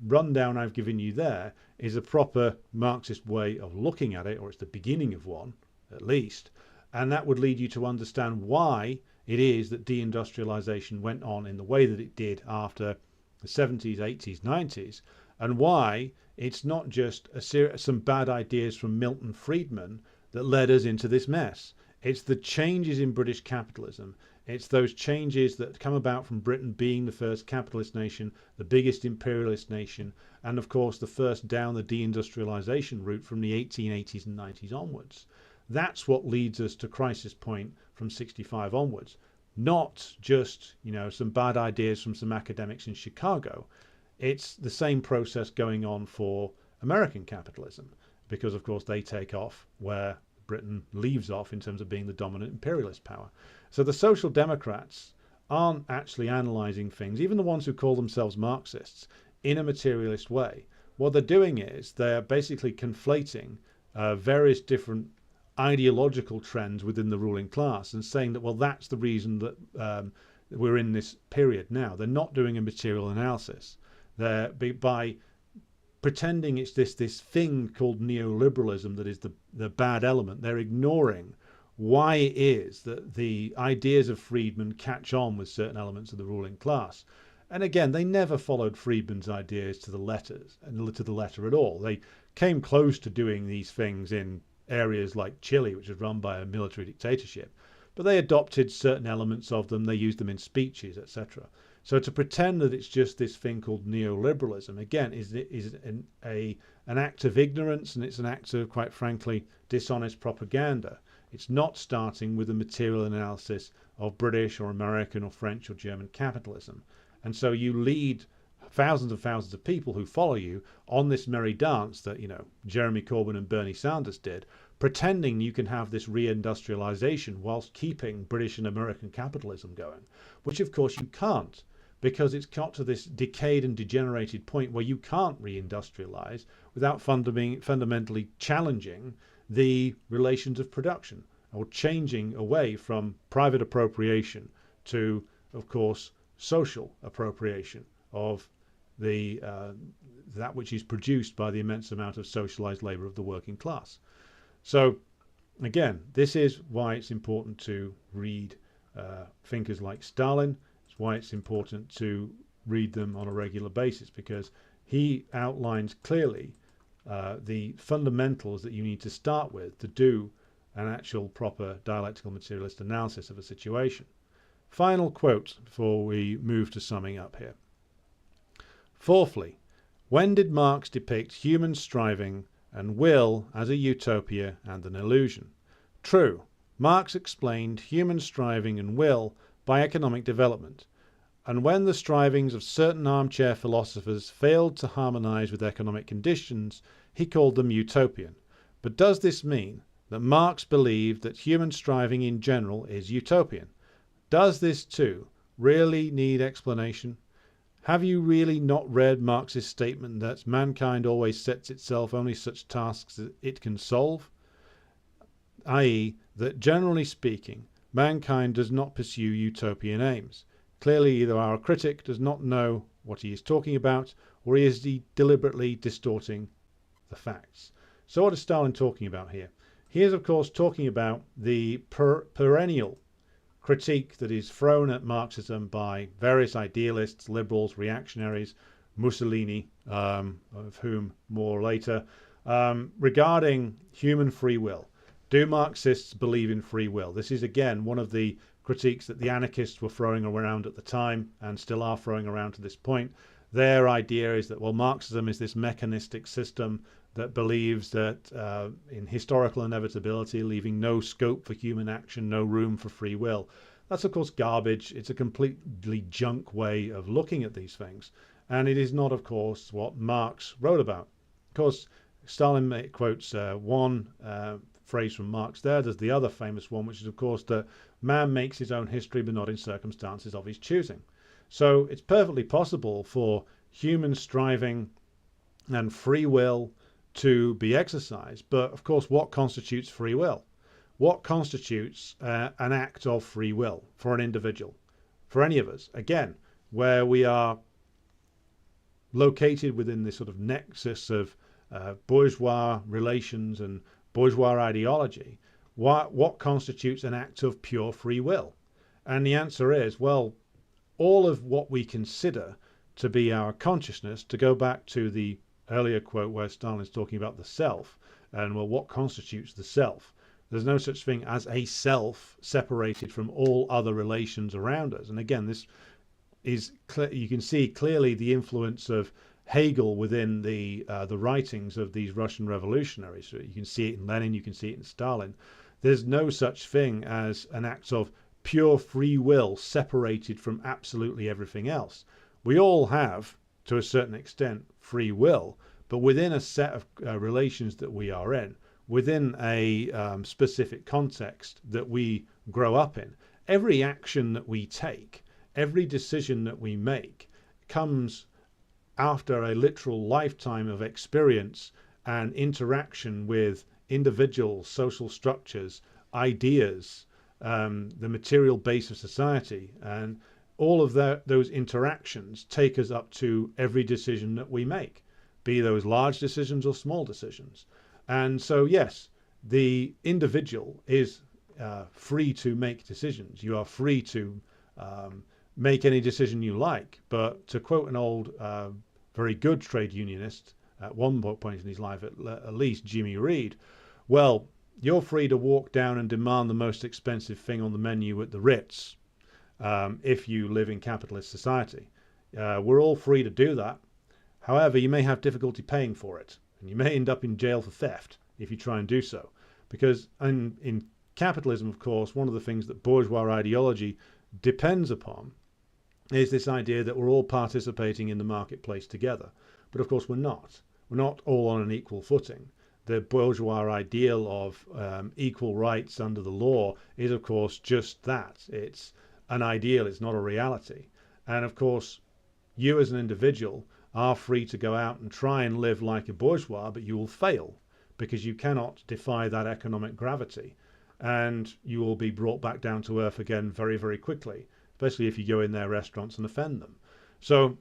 rundown I've given you there is a proper Marxist way of looking at it, or it's the beginning of one, at least, and that would lead you to understand why it is that deindustrialization went on in the way that it did after the 70s, 80s, 90s, and why it's not just some bad ideas from Milton Friedman that led us into this mess. It's the changes in British capitalism. It's those changes that come about from Britain being the first capitalist nation, the biggest imperialist nation, and of course the first down the deindustrialization route from the 1880s and 90s onwards. That's what leads us to crisis point from 65 onwards. Not just, some bad ideas from some academics in Chicago. It's the same process going on for American capitalism, because of course they take off where Britain leaves off in terms of being the dominant imperialist power. So the Social Democrats aren't actually analysing things, even the ones who call themselves Marxists, in a materialist way. What they're doing is they're basically conflating various different ideological trends within the ruling class and saying that, well, that's the reason that we're in this period now. They're not doing a material analysis. They're by pretending it's this thing called neoliberalism that is the bad element. They're ignoring why it is that the ideas of Friedman catch on with certain elements of the ruling class. And again, they never followed Friedman's ideas to the letter at all. They came close to doing these things in areas like Chile, which was run by a military dictatorship, but they adopted certain elements of them. They used them in speeches, etc. So to pretend that it's just this thing called neoliberalism, again, is an act of ignorance, and it's an act of, quite frankly, dishonest propaganda. It's not starting with a material analysis of British or American or French or German capitalism. And so you lead thousands and thousands of people who follow you on this merry dance that, Jeremy Corbyn and Bernie Sanders did, pretending you can have this reindustrialization whilst keeping British and American capitalism going, which of course you can't, because it's got to this decayed and degenerated point where you can't reindustrialize without fundamentally challenging the relations of production, or changing away from private appropriation to, of course, social appropriation of that which is produced by the immense amount of socialized labor of the working class. So again, this is why it's important to read thinkers like Stalin. It's why it's important to read them on a regular basis, because he outlines clearly the fundamentals that you need to start with to do an actual proper dialectical materialist analysis of a situation. Final quote before we move to summing up here. Fourthly, when did Marx depict human striving and will as a utopia and an illusion? True, Marx explained human striving and will by economic development, and when the strivings of certain armchair philosophers failed to harmonize with economic conditions, he called them utopian. But does this mean that Marx believed that human striving in general is utopian? Does this too really need explanation? Have you really not read Marx's statement that mankind always sets itself only such tasks that it can solve? i.e., that generally speaking, mankind does not pursue utopian aims. Clearly, either our critic does not know what he is talking about, or he is deliberately distorting the facts. So what is Stalin talking about here? He is, of course, talking about the perennial critique that is thrown at Marxism by various idealists, liberals, reactionaries, Mussolini, of whom more later, regarding human free will. Do Marxists believe in free will? This is, again, one of the critiques that the anarchists were throwing around at the time and still are throwing around to this point. Their idea is that, well, Marxism is this mechanistic system that believes that in historical inevitability, leaving no scope for human action, no room for free will. That's, of course, garbage. It's a completely junk way of looking at these things. And it is not, of course, what Marx wrote about. Of course, Stalin quotes one phrase from Marx there. There's the other famous one, which is, of course, that man makes his own history, but not in circumstances of his choosing. So it's perfectly possible for human striving and free will to be exercised. But, of course, what constitutes free will? What constitutes an act of free will for an individual, for any of us? Again, where we are located within this sort of nexus of bourgeois relations and bourgeois ideology, what constitutes an act of pure free will? And the answer is, well, all of what we consider to be our consciousness, to go back to the earlier quote where Stalin's talking about the self, and, well, what constitutes the self? There's no such thing as a self separated from all other relations around us. And again, this is you can see clearly the influence of Hegel within the writings of these Russian revolutionaries. So you can see it in Lenin, you can see it in Stalin. There's no such thing as an act of pure free will separated from absolutely everything else. We all have, to a certain extent, free will, but within a set of relations that we are in, within a specific context that we grow up in, every action that we take, every decision that we make comes after a literal lifetime of experience and interaction with individuals, social structures, ideas, the material base of society, and all of those interactions take us up to every decision that we make, be those large decisions or small decisions. And so, yes, the individual is free to make decisions. You are free to make any decision you like. But to quote an old, very good trade unionist, at one point in his life at least, Jimmy Reed, well, you're free to walk down and demand the most expensive thing on the menu at the Ritz if you live in capitalist society. We're all free to do that. However, you may have difficulty paying for it, and you may end up in jail for theft if you try and do so. Because in capitalism, of course, one of the things that bourgeois ideology depends upon is this idea that we're all participating in the marketplace together. But of course we're not. We're not all on an equal footing. The bourgeois ideal of equal rights under the law is, of course, just that. It's an ideal, it's not a reality. And of course, you as an individual are free to go out and try and live like a bourgeois, but you will fail because you cannot defy that economic gravity. And you will be brought back down to earth again very, very quickly, especially if you go in their restaurants and offend them. So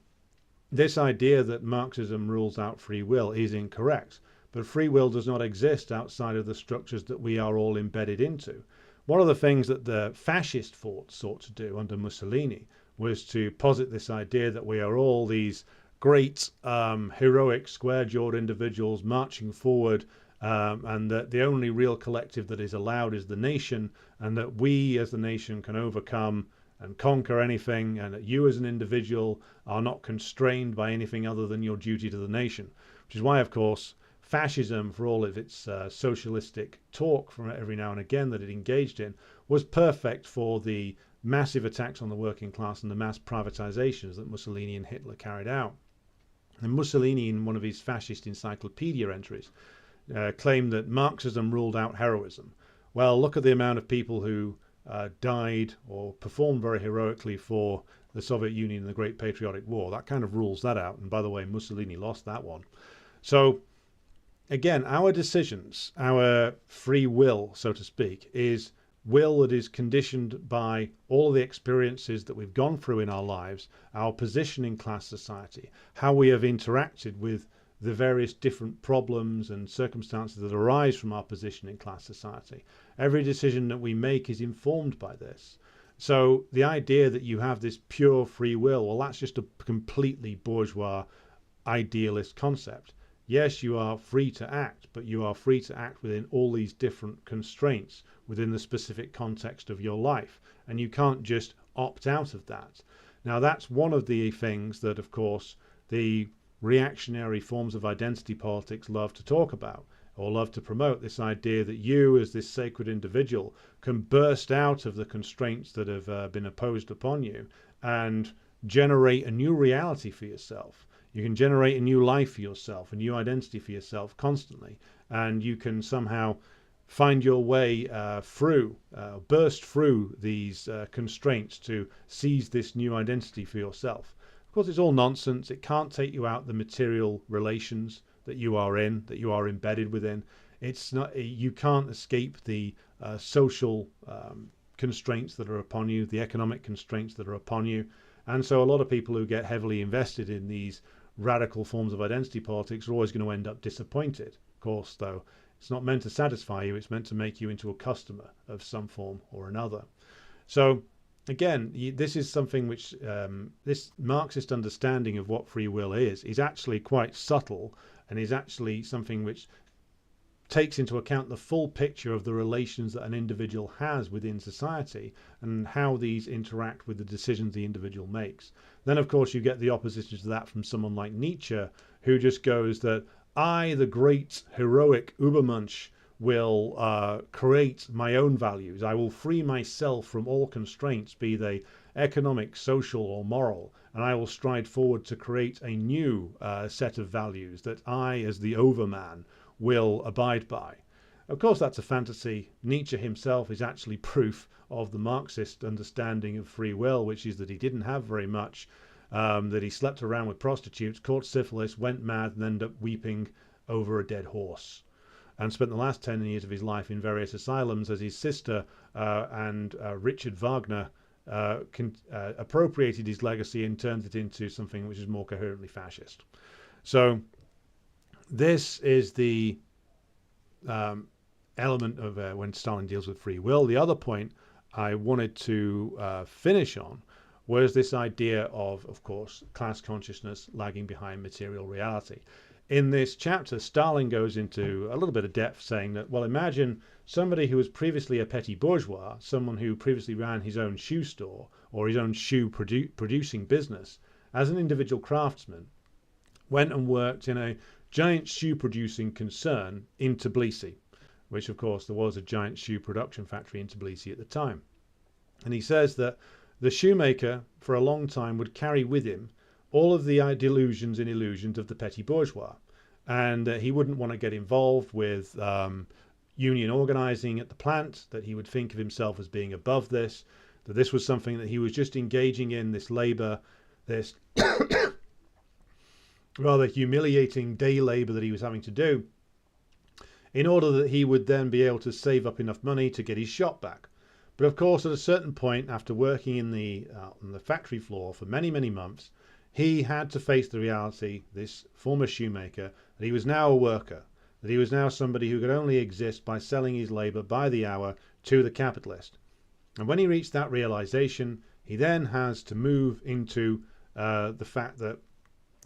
this idea that Marxism rules out free will is incorrect. But free will does not exist outside of the structures that we are all embedded into. One of the things that the fascist sought to do under Mussolini was to posit this idea that we are all these great, heroic, square-jawed individuals marching forward, and that the only real collective that is allowed is the nation, and that we as the nation can overcome and conquer anything, and that you as an individual are not constrained by anything other than your duty to the nation. Which is why, of course, fascism, for all of its socialistic talk from every now and again that it engaged in, was perfect for the massive attacks on the working class and the mass privatizations that Mussolini and Hitler carried out. And Mussolini, in one of his fascist encyclopedia entries, claimed that Marxism ruled out heroism. Well, look at the amount of people who died or performed very heroically for the Soviet Union in the Great Patriotic War. That kind of rules that out. And by the way, Mussolini lost that one. So again, our decisions, our free will, so to speak, is will that is conditioned by all the experiences that we've gone through in our lives, our position in class society, how we have interacted with the various different problems and circumstances that arise from our position in class society. Every decision that we make is informed by this. So the idea that you have this pure free will, well, that's just a completely bourgeois idealist concept. Yes, you are free to act, but you are free to act within all these different constraints within the specific context of your life. And you can't just opt out of that. Now, that's one of the things that, of course, the reactionary forms of identity politics love to talk about, or love to promote, this idea that you as this sacred individual can burst out of the constraints that have been imposed upon you and generate a new reality for yourself. You can generate a new life for yourself, a new identity for yourself constantly, and you can somehow find your way burst through these constraints to seize this new identity for yourself. Of course, it's all nonsense. It can't take you out the material relations that you are in, that you are embedded within. It's not. You can't escape the social constraints that are upon you, the economic constraints that are upon you. And so a lot of people who get heavily invested in these radical forms of identity politics are always going to end up disappointed. Of course, though, it's not meant to satisfy you. It's meant to make you into a customer of some form or another. So again, this is something which this Marxist understanding of what free will is actually quite subtle, and is actually something which takes into account the full picture of the relations that an individual has within society and how these interact with the decisions the individual makes. Then, of course, you get the opposition to that from someone like Nietzsche, who just goes that I, the great heroic Übermensch, will create my own values. I will free myself from all constraints, be they economic, social, or moral, and I will stride forward to create a new set of values that I, as the overman, will abide by. Of course, that's a fantasy. Nietzsche himself is actually proof of the Marxist understanding of free will, which is that he didn't have very much, that he slept around with prostitutes, caught syphilis, went mad, and ended up weeping over a dead horse, and spent the last 10 years of his life in various asylums as his sister and Richard Wagner appropriated his legacy and turned it into something which is more coherently fascist. So this is the element of when Stalin deals with free will. The other point I wanted to finish on was this idea of course, class consciousness lagging behind material reality. In this chapter, Stalin goes into a little bit of depth saying that, well, imagine somebody who was previously a petty bourgeois, someone who previously ran his own shoe store or his own shoe producing business, as an individual craftsman, went and worked in a giant shoe producing concern in Tbilisi, which of course there was a giant shoe production factory in Tbilisi at the time. And he says that the shoemaker for a long time would carry with him all of the delusions and illusions of the petty bourgeois, and he wouldn't want to get involved with union organizing at the plant, that he would think of himself as being above this, that this was something that he was just engaging in, this labor, this rather humiliating day labor that he was having to do, in order that he would then be able to save up enough money to get his shop back. But of course, at a certain point, after working in the factory floor for many, many months, he had to face the reality, this former shoemaker, that he was now a worker, that he was now somebody who could only exist by selling his labor by the hour to the capitalist. And when he reached that realization, he then has to move into the fact that,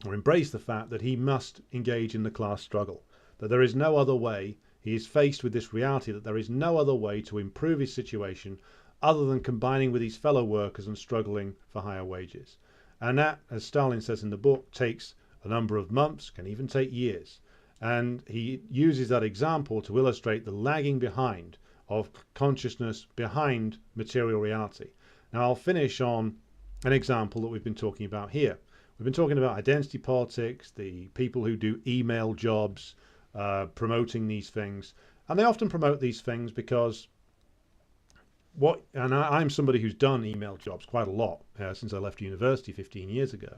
or embrace the fact that he must engage in the class struggle, that there is no other way. He is faced with this reality that there is no other way to improve his situation other than combining with his fellow workers and struggling for higher wages. And that, as Stalin says in the book, takes a number of months, can even take years. And he uses that example to illustrate the lagging behind of consciousness behind material reality. Now, I'll finish on an example that we've been talking about here. We've been talking about identity politics, the people who do email jobs, promoting these things. And they often promote these things because I'm somebody who's done email jobs quite a lot since I left university 15 years ago.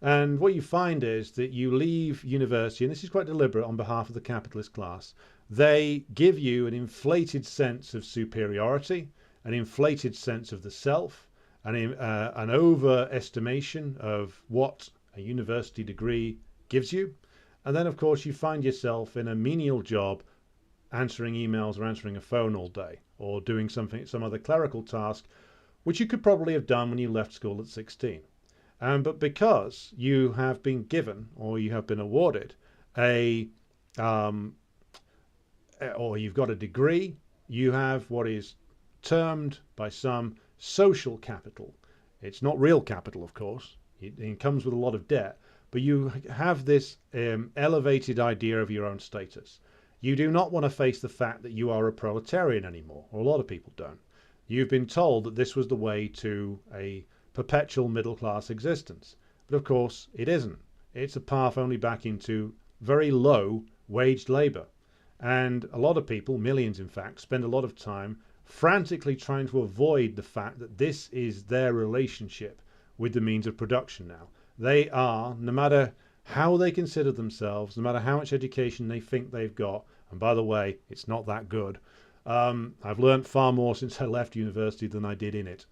And what you find is that you leave university, and this is quite deliberate on behalf of the capitalist class. They give you an inflated sense of superiority, an inflated sense of the self, an overestimation of what a university degree gives you. And then, of course, you find yourself in a menial job answering emails or answering a phone all day, or doing some other clerical task, which you could probably have done when you left school at 16. But because you have been given, or you have been awarded or you've got a degree, you have what is termed by some social capital. It's not real capital, of course. It comes with a lot of debt, but you have this elevated idea of your own status. You do not want to face the fact that you are a proletarian anymore, or a lot of people don't. You've been told that this was the way to a perpetual middle-class existence. But of course, it isn't. It's a path only back into very low waged labour. And a lot of people, millions in fact, spend a lot of time frantically trying to avoid the fact that this is their relationship with the means of production now. They are, no matter how they consider themselves, no matter how much education they think they've got, and by the way, it's not that good. I've learned far more since I left university than I did in it.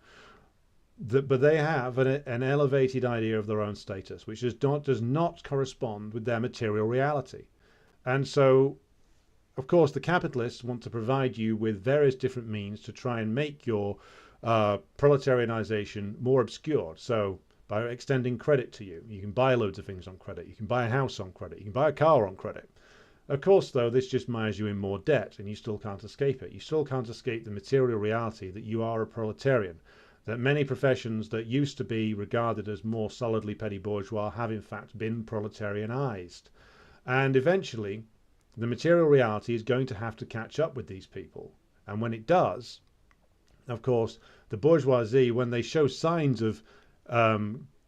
But they have an elevated idea of their own status, which does not correspond with their material reality. And so, of course, the capitalists want to provide you with various different means to try and make your proletarianization more obscured. So by extending credit to you, you can buy loads of things on credit. You can buy a house on credit. You can buy a car on credit. Of course, though, this just mires you in more debt, and you still can't escape it. You still can't escape the material reality that you are a proletarian, that many professions that used to be regarded as more solidly petty bourgeois have in fact been proletarianized. And eventually, the material reality is going to have to catch up with these people. And when it does, of course, the bourgeoisie, when they show signs of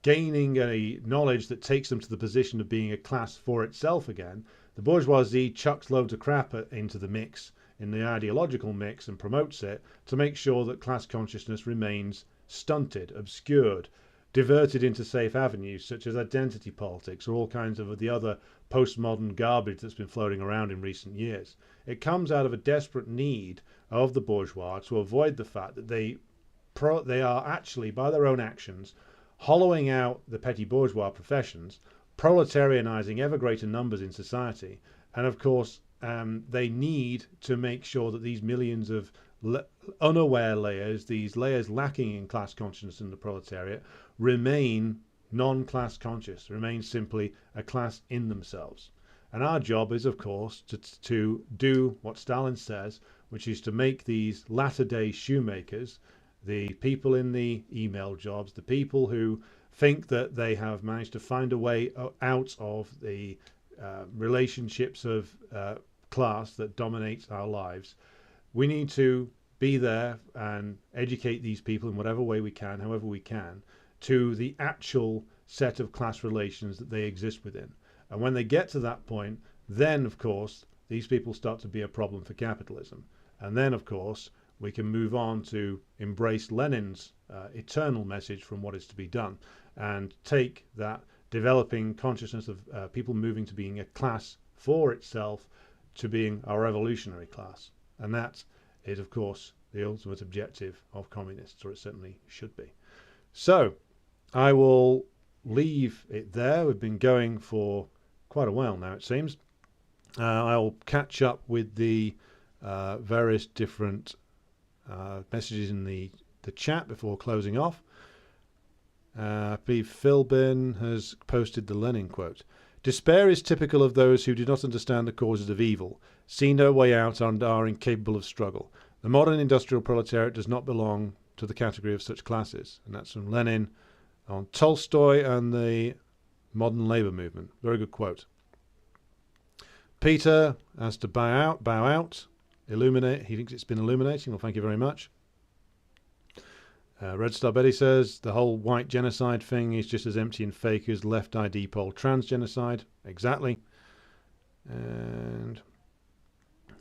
gaining a knowledge that takes them to the position of being a class for itself again, the bourgeoisie chucks loads of crap into the mix, in the ideological mix, and promotes it to make sure that class consciousness remains stunted, obscured, diverted into safe avenues such as identity politics or all kinds of the other postmodern garbage that's been floating around in recent years. It comes out of a desperate need of the bourgeois to avoid the fact that they are actually, by their own actions, hollowing out the petty bourgeois professions, proletarianizing ever greater numbers in society, and of course they need to make sure that these millions of unaware layers, these layers lacking in class consciousness in the proletariat, remain non-class conscious, remain simply a class in themselves. And our job is, of course, to do what Stalin says, which is to make these latter-day shoemakers, the people in the email jobs, the people who think that they have managed to find a way out of the relationships of class that dominates our lives. We need to be there and educate these people in whatever way we can, however we can, to the actual set of class relations that they exist within. And when they get to that point, then, of course, these people start to be a problem for capitalism. And then, of course, we can move on to embrace Lenin's eternal message from what is to be done and take that developing consciousness of people moving to being a class for itself to being our revolutionary class. And that is, of course, the ultimate objective of communists, or it certainly should be. So I will leave it there. We've been going for quite a while now, it seems. I'll catch up with the various different messages in the chat before closing off. I believe Philbin has posted the Lenin quote. Despair is typical of those who do not understand the causes of evil, see no way out, and are incapable of struggle. The modern industrial proletariat does not belong to the category of such classes. And that's from Lenin on Tolstoy and the modern labour movement. Very good quote. Peter has to bow out, illuminate. He thinks it's been illuminating. Well, thank you very much. Red Star Betty says the whole white genocide thing is just as empty and fake as left ID poll trans genocide. Exactly. And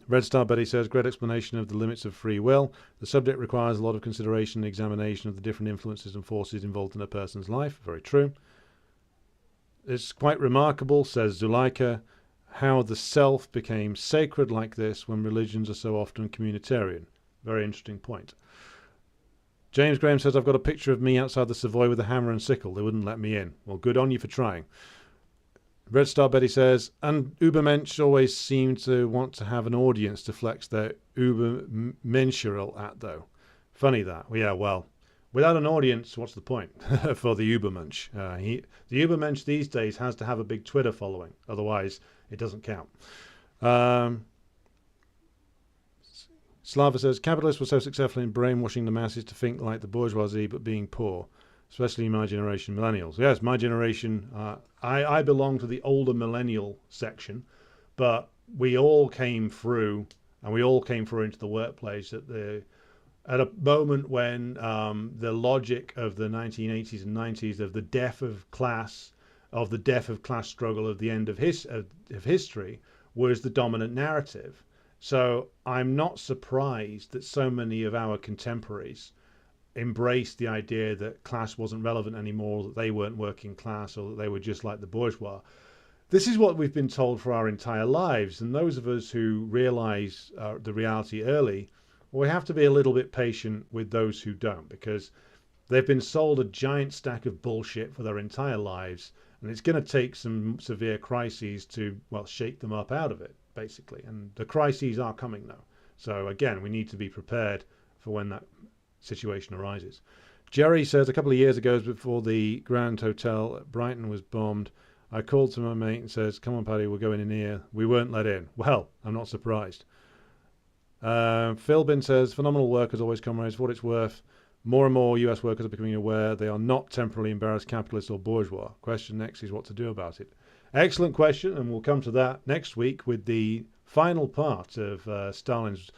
Red Star Betty says, great explanation of the limits of free will. The subject requires a lot of consideration and examination of the different influences and forces involved in a person's life. Very true. It's quite remarkable, says Zuleika, how the self became sacred like this when religions are so often communitarian. Very interesting point. James Graham says, I've got a picture of me outside the Savoy with a hammer and sickle. They wouldn't let me in. Well, good on you for trying. Red Star Betty says, and Ubermensch always seem to want to have an audience to flex their Ubermenscherial at, though. Funny that. Yeah, well, without an audience, what's the point for the Ubermensch? The Ubermensch these days has to have a big Twitter following. Otherwise, it doesn't count. Slava says, capitalists were so successful in brainwashing the masses to think like the bourgeoisie but being poor. Especially my generation, millennials. Yes, my generation, I belong to the older millennial section, but we all came through, and we all came through into the workplace at a moment when the logic of the 1980s and 90s of the death of class struggle, of the end of history, was the dominant narrative. So I'm not surprised that so many of our contemporaries embraced the idea that class wasn't relevant anymore, that they weren't working class, or that they were just like the bourgeois. This is what we've been told for our entire lives, and those of us who realize the reality early, well, we have to be a little bit patient with those who don't, because they've been sold a giant stack of bullshit for their entire lives, and it's going to take some severe crises to, well, shake them up out of it, basically. And the crises are coming now. So again, we need to be prepared for when that situation arises. Jerry says, a couple of years ago, before the Grand Hotel at Brighton was bombed, I called to my mate and says, come on, Paddy, we're going in here. We weren't let in. Well, I'm not surprised. Philbin says, phenomenal work as always, comrades. For what it's worth, more and more US workers are becoming aware they are not temporarily embarrassed capitalists or bourgeois. Question next is what to do about it. Excellent question, and we'll come to that next week with the final part of Stalin's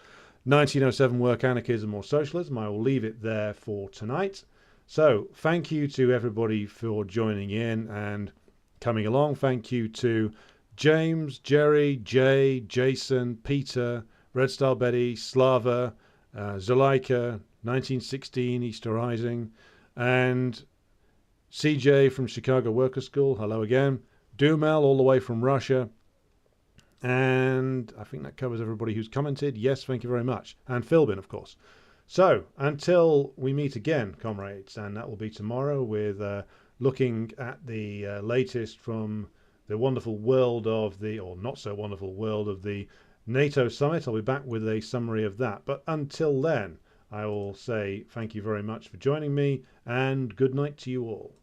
1907 work, Anarchism or Socialism. I will leave it there for tonight. So thank you to everybody for joining in and coming along. Thank you to James, Jerry, Jay, Jason, Peter, Red Star Betty, Slava, Zuleika, 1916, Easter Rising, and CJ from Chicago Workers' School. Hello again. Dumel all the way from Russia. And I think that covers everybody who's commented. Yes, thank you very much. And Philbin, of course. So, until we meet again, comrades, and that will be tomorrow with looking at the latest from the wonderful world of the, or not so wonderful world of the NATO summit. I'll be back with a summary of that. But until then, I will say thank you very much for joining me, and good night to you all.